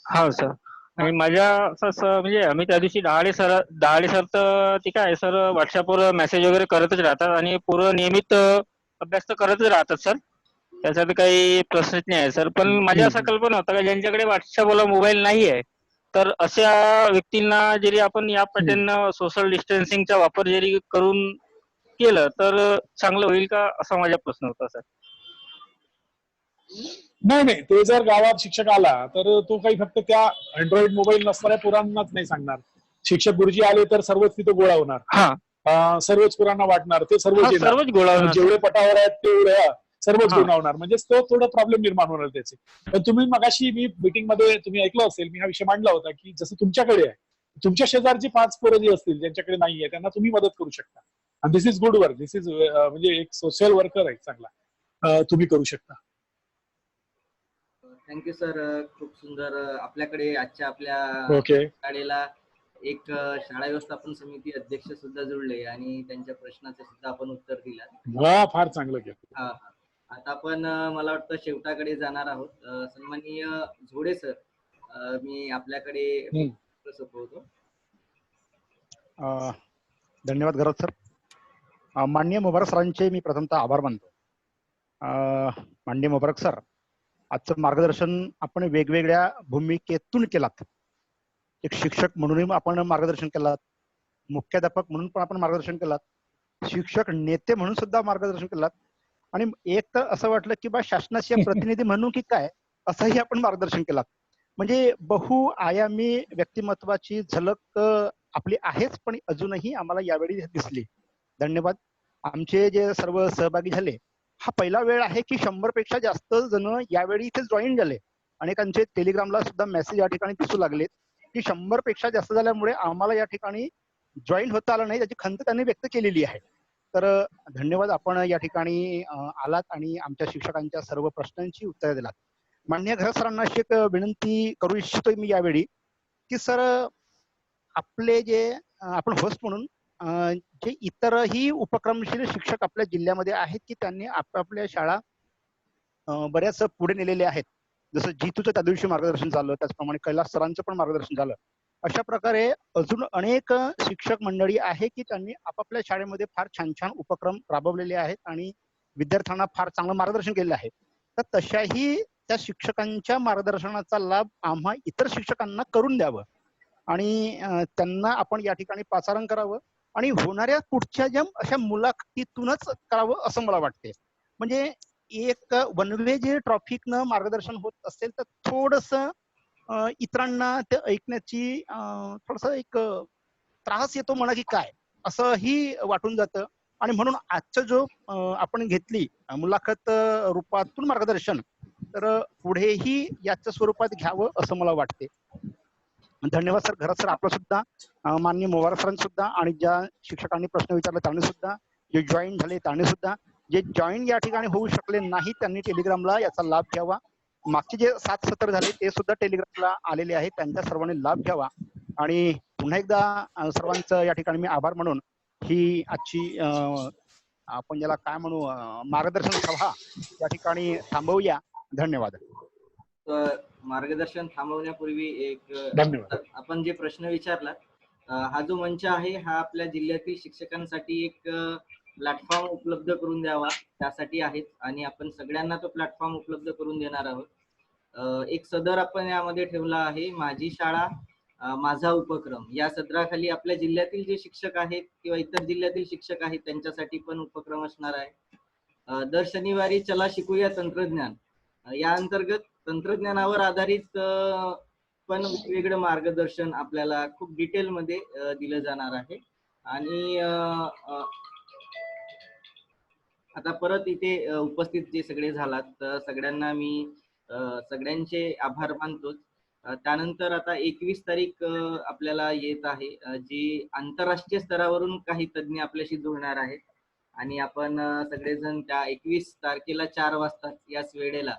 हा सर. आणि माझ्या म्हणजे आम्ही त्या दिवशी दहाडे सर तर ठीक आहे सर व्हॉट्सअपवर मेसेज वगैरे करतच राहतात आणि पूर्ण नियमित अभ्यास तर करतच राहतात सर. त्यासाठी काही प्रश्नच नाही आहे सर. पण माझ्या असा कल्पना होता का ज्यांच्याकडे व्हॉट्सअपवाला मोबाईल नाही आहे तर अशा व्यक्तींना जरी आपण या पद्धतीनं सोशल डिस्टन्सिंगचा वापर जरी करून केलं तर चांगलं होईल का असा माझा प्रश्न होता सर. नाही ते जर गावात शिक्षक आला तर तो काही फक्त त्या अँड्रॉइड मोबाईल नसणाऱ्या पोरांनाच नाही सांगणार. शिक्षक गुरुजी आले तर सर्वच तिथं गोळा होणार. हा सर्वच पोरांना वाटणार. ते सर्वच येणार. सर्वच गोळा होणार सर. जेवढे पटावर आहेत तेवढे सर्वच हा. गुण होणार. म्हणजे तो थोडं प्रॉब्लेम निर्माण होणार त्याचे. पण तुम्ही मगाशी मी मीटिंग मध्ये तुम्ही ऐकलं असेल मी हा विषय मांडला होता की जसं तुमच्याकडे आहे तुमच्या शेजारची 5 पोरं जी असतील ज्यांच्याकडे नाहीये त्यांना तुम्ही मदत करू शकता. आणि this is good work. This is म्हणजे एक सोशल वर्कर आहे चांगला. तुम्ही करू शकता. Thank you sir. खूप सुंदर. आपल्याकडे आजच्या आपल्या ओके. शाळेला एक शाळा व्यवस्थापन समिती अध्यक्ष सुद्धा जुळले आणि त्यांच्या प्रश्नाचे सुद्धा आपण उत्तर दिलं. वा फार चांगलं केलं. आता आपण मला वाटतं शेवटाकडे जाणार आहोत. सन्माननीय झोडे सर मी आपल्याकडे सोपवतो. धन्यवाद गरज सर. माननीय मुबारक सरांचे मी प्रथमतः आभार मानतो. माननीय मुबारक सर आजचं मार्गदर्शन आपण वेगवेगळ्या भूमिकेतून केलात. एक शिक्षक म्हणूनही आपण मार्गदर्शन केलात. मुख्याध्यापक म्हणून पण आपण मार्गदर्शन केलात. शिक्षक नेते म्हणून सुद्धा मार्गदर्शन केलात. आणि एक तर असं वाटलं की बा शासनाचे प्रतिनिधी म्हणून की काय असंही आपण मार्गदर्शन केलात. म्हणजे बहुआयामी व्यक्तिमत्वाची झलक आपली आहेच पण अजूनही आम्हाला यावेळी दिसली. धन्यवाद. आमचे जे सर्व सहभागी झाले हा पहिला वेळ आहे की 100 पेक्षा जास्त जण यावेळी इथे जॉईन झाले. अनेकांचे टेलिग्रामला सुद्धा मेसेज या ठिकाणी दिसू लागलेत की 100 पेक्षा जास्त झाल्यामुळे आम्हाला या ठिकाणी जॉईन होता आलं नाही त्याची खंत त्यांनी व्यक्त केलेली आहे. तर धन्यवाद. आपण या ठिकाणी आलात आणि आमच्या शिक्षकांच्या सर्व प्रश्नांची उत्तरे दिलात. माननीय घरत सरांना अशी एक विनंती करू इच्छितोय मी यावेळी की सर आपले जे आपण होस्ट म्हणून जे इतरही उपक्रमशील शिक्षक आपल्या जिल्ह्यामध्ये आहेत की त्यांनी आपापल्या शाळा बऱ्याच पुढे नेलेल्या आहेत. जसं जितूचं त्या दिवशी मार्गदर्शन झालं त्याचप्रमाणे कैलास सरांचं पण मार्गदर्शन झालं. अशा प्रकारे अजून अनेक शिक्षक मंडळी आहे की त्यांनी आपापल्या शाळेमध्ये फार छान छान उपक्रम राबवलेले आहेत आणि विद्यार्थ्यांना फार चांगलं मार्गदर्शन केलेलं आहे. तर तशाही त्या शिक्षकांच्या मार्गदर्शनाचा लाभ आम्हा इतर शिक्षकांना करून द्यावं आणि त्यांना आपण या ठिकाणी पाचारण करावं आणि होणाऱ्या पुढच्या ज्या अशा मुलाखतीतूनच करावं असं मला वाटते. म्हणजे एक वन वे जे ट्रॉफिकनं मार्गदर्शन होत असेल तर थोडस इतरांना ते ऐकण्याची थोडस एक त्रास येतो म्हणा की काय असंही वाटून जातं. आणि म्हणून आजचं जो आपण घेतली मुलाखत रूपातून मार्गदर्शन, तर पुढेही याच्या स्वरूपात घ्यावं असं मला वाटते. धन्यवाद सर. खरंच सर आपलं सुद्धा माननीय मोवार सरांचं सुद्धा आणि ज्या शिक्षकांनी प्रश्न विचारला त्यांनी सुद्धा, जे जॉईन झाले त्यांनी सुद्धा, जे जॉईन या ठिकाणी होऊ शकले नाही त्यांनी टेलिग्रामला याचा लाभ घ्यावा. मागचे जे 7 सत्र झाले ते सुद्धा टेलिग्रामला आलेले आहेत, त्यांच्या सर्वांनी लाभ घ्यावा. आणि पुन्हा एकदा सर्वांचं या ठिकाणी मी आभार म्हणून ही आजची आपण ज्याला काय म्हणू मार्गदर्शन सभा या ठिकाणी थांबवूया. धन्यवाद. मार्गदर्शन थांबवण्यापूर्वी एक धन्यवाद. आपण जे प्रश्न विचारला, हा जो मंच आहे हा आपल्या जिल्ह्यातील शिक्षकांसाठी एक प्लॅटफॉर्म उपलब्ध करून द्यावा त्यासाठी आहेत आणि आपण सगळ्यांना तो प्लॅटफॉर्म उपलब्ध करून देणार आहोत. एक सदर आपण यामध्ये ठेवला आहे, माझी शाळा माझा उपक्रम. या सदराखाली आपल्या जिल्ह्यातील जे शिक्षक आहेत किंवा इतर जिल्ह्यातील शिक्षक आहेत त्यांच्यासाठी पण उपक्रम असणार आहे. दर शनिवारी चला शिकूया तंत्रज्ञान या अंतर्गत तंत्रज्ञानावर आधारित पण वेगवेगळं मार्गदर्शन आपल्याला खूप डिटेलमध्ये दिलं जाणार आहे. आणि आता परत इथे उपस्थित जे सगळे झालात तर सगळ्यांना मी सगळ्यांचे आभार मानतो. त्यानंतर आता 21 तारीख आपल्याला येत आहे, जी आंतरराष्ट्रीय स्तरावरून काही तज्ञ आपल्याशी जुळणार आहेत आणि आपण सगळेजण त्या 21 तारखेला 4 वाजता याच वेळेला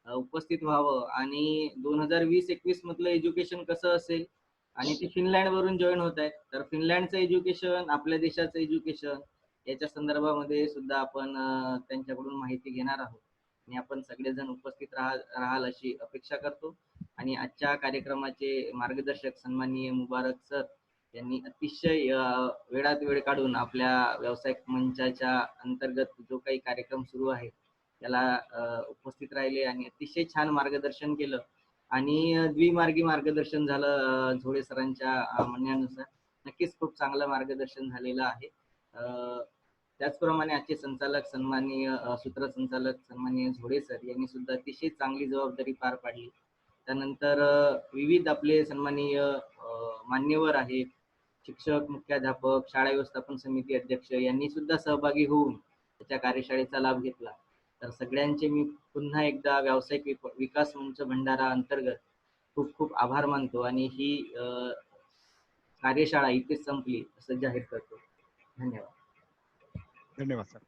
उपस्थित व्हावं. आणि 2020-21 मधलं एज्युकेशन कसं असेल आणि ते फिनलँड वरून जॉईन होत आहेत, तर फिनलँडचं एज्युकेशन आपल्या देशाचं एज्युकेशन याच्या संदर्भामध्ये सुद्धा आपण त्यांच्याकडून माहिती घेणार आहोत आणि आपण सगळेजण उपस्थित राहाल अशी अपेक्षा करतो. आणि आजच्या कार्यक्रमाचे मार्गदर्शक सन्माननीय मुबारक सर यांनी अतिशय वेळात वेळ काढून आपल्या व्यावसायिक मंचाच्या अंतर्गत जो काही कार्यक्रम सुरू आहे त्याला उपस्थित राहिले आणि अतिशय छान मार्गदर्शन केलं आणि द्विमार्गी मार्गदर्शन झालं. झोळे सरांच्या म्हणण्यानुसार नक्कीच खूप चांगलं मार्गदर्शन झालेलं आहे. त्याचप्रमाणे आजचे संचालक सन्माननीय सूत्रसंचालक सन्माननीय झोळे सर यांनी सुद्धा अतिशय चांगली जबाबदारी पार पाडली. त्यानंतर विविध आपले सन्माननीय मान्यवर आहेत, शिक्षक, मुख्याध्यापक, शाळा व्यवस्थापन समिती अध्यक्ष यांनी सुद्धा सहभागी होऊन त्याच्या कार्यशाळेचा लाभ घेतला. तर सगळ्यांचे मी पुन्हा एकदा व्यावसायिक विकास मंच भंडारा अंतर्गत खूप खूप आभार मानतो आणि ही कार्यशाळा इथेच संपली असं जाहीर करतो. धन्यवाद. धन्यवाद सर.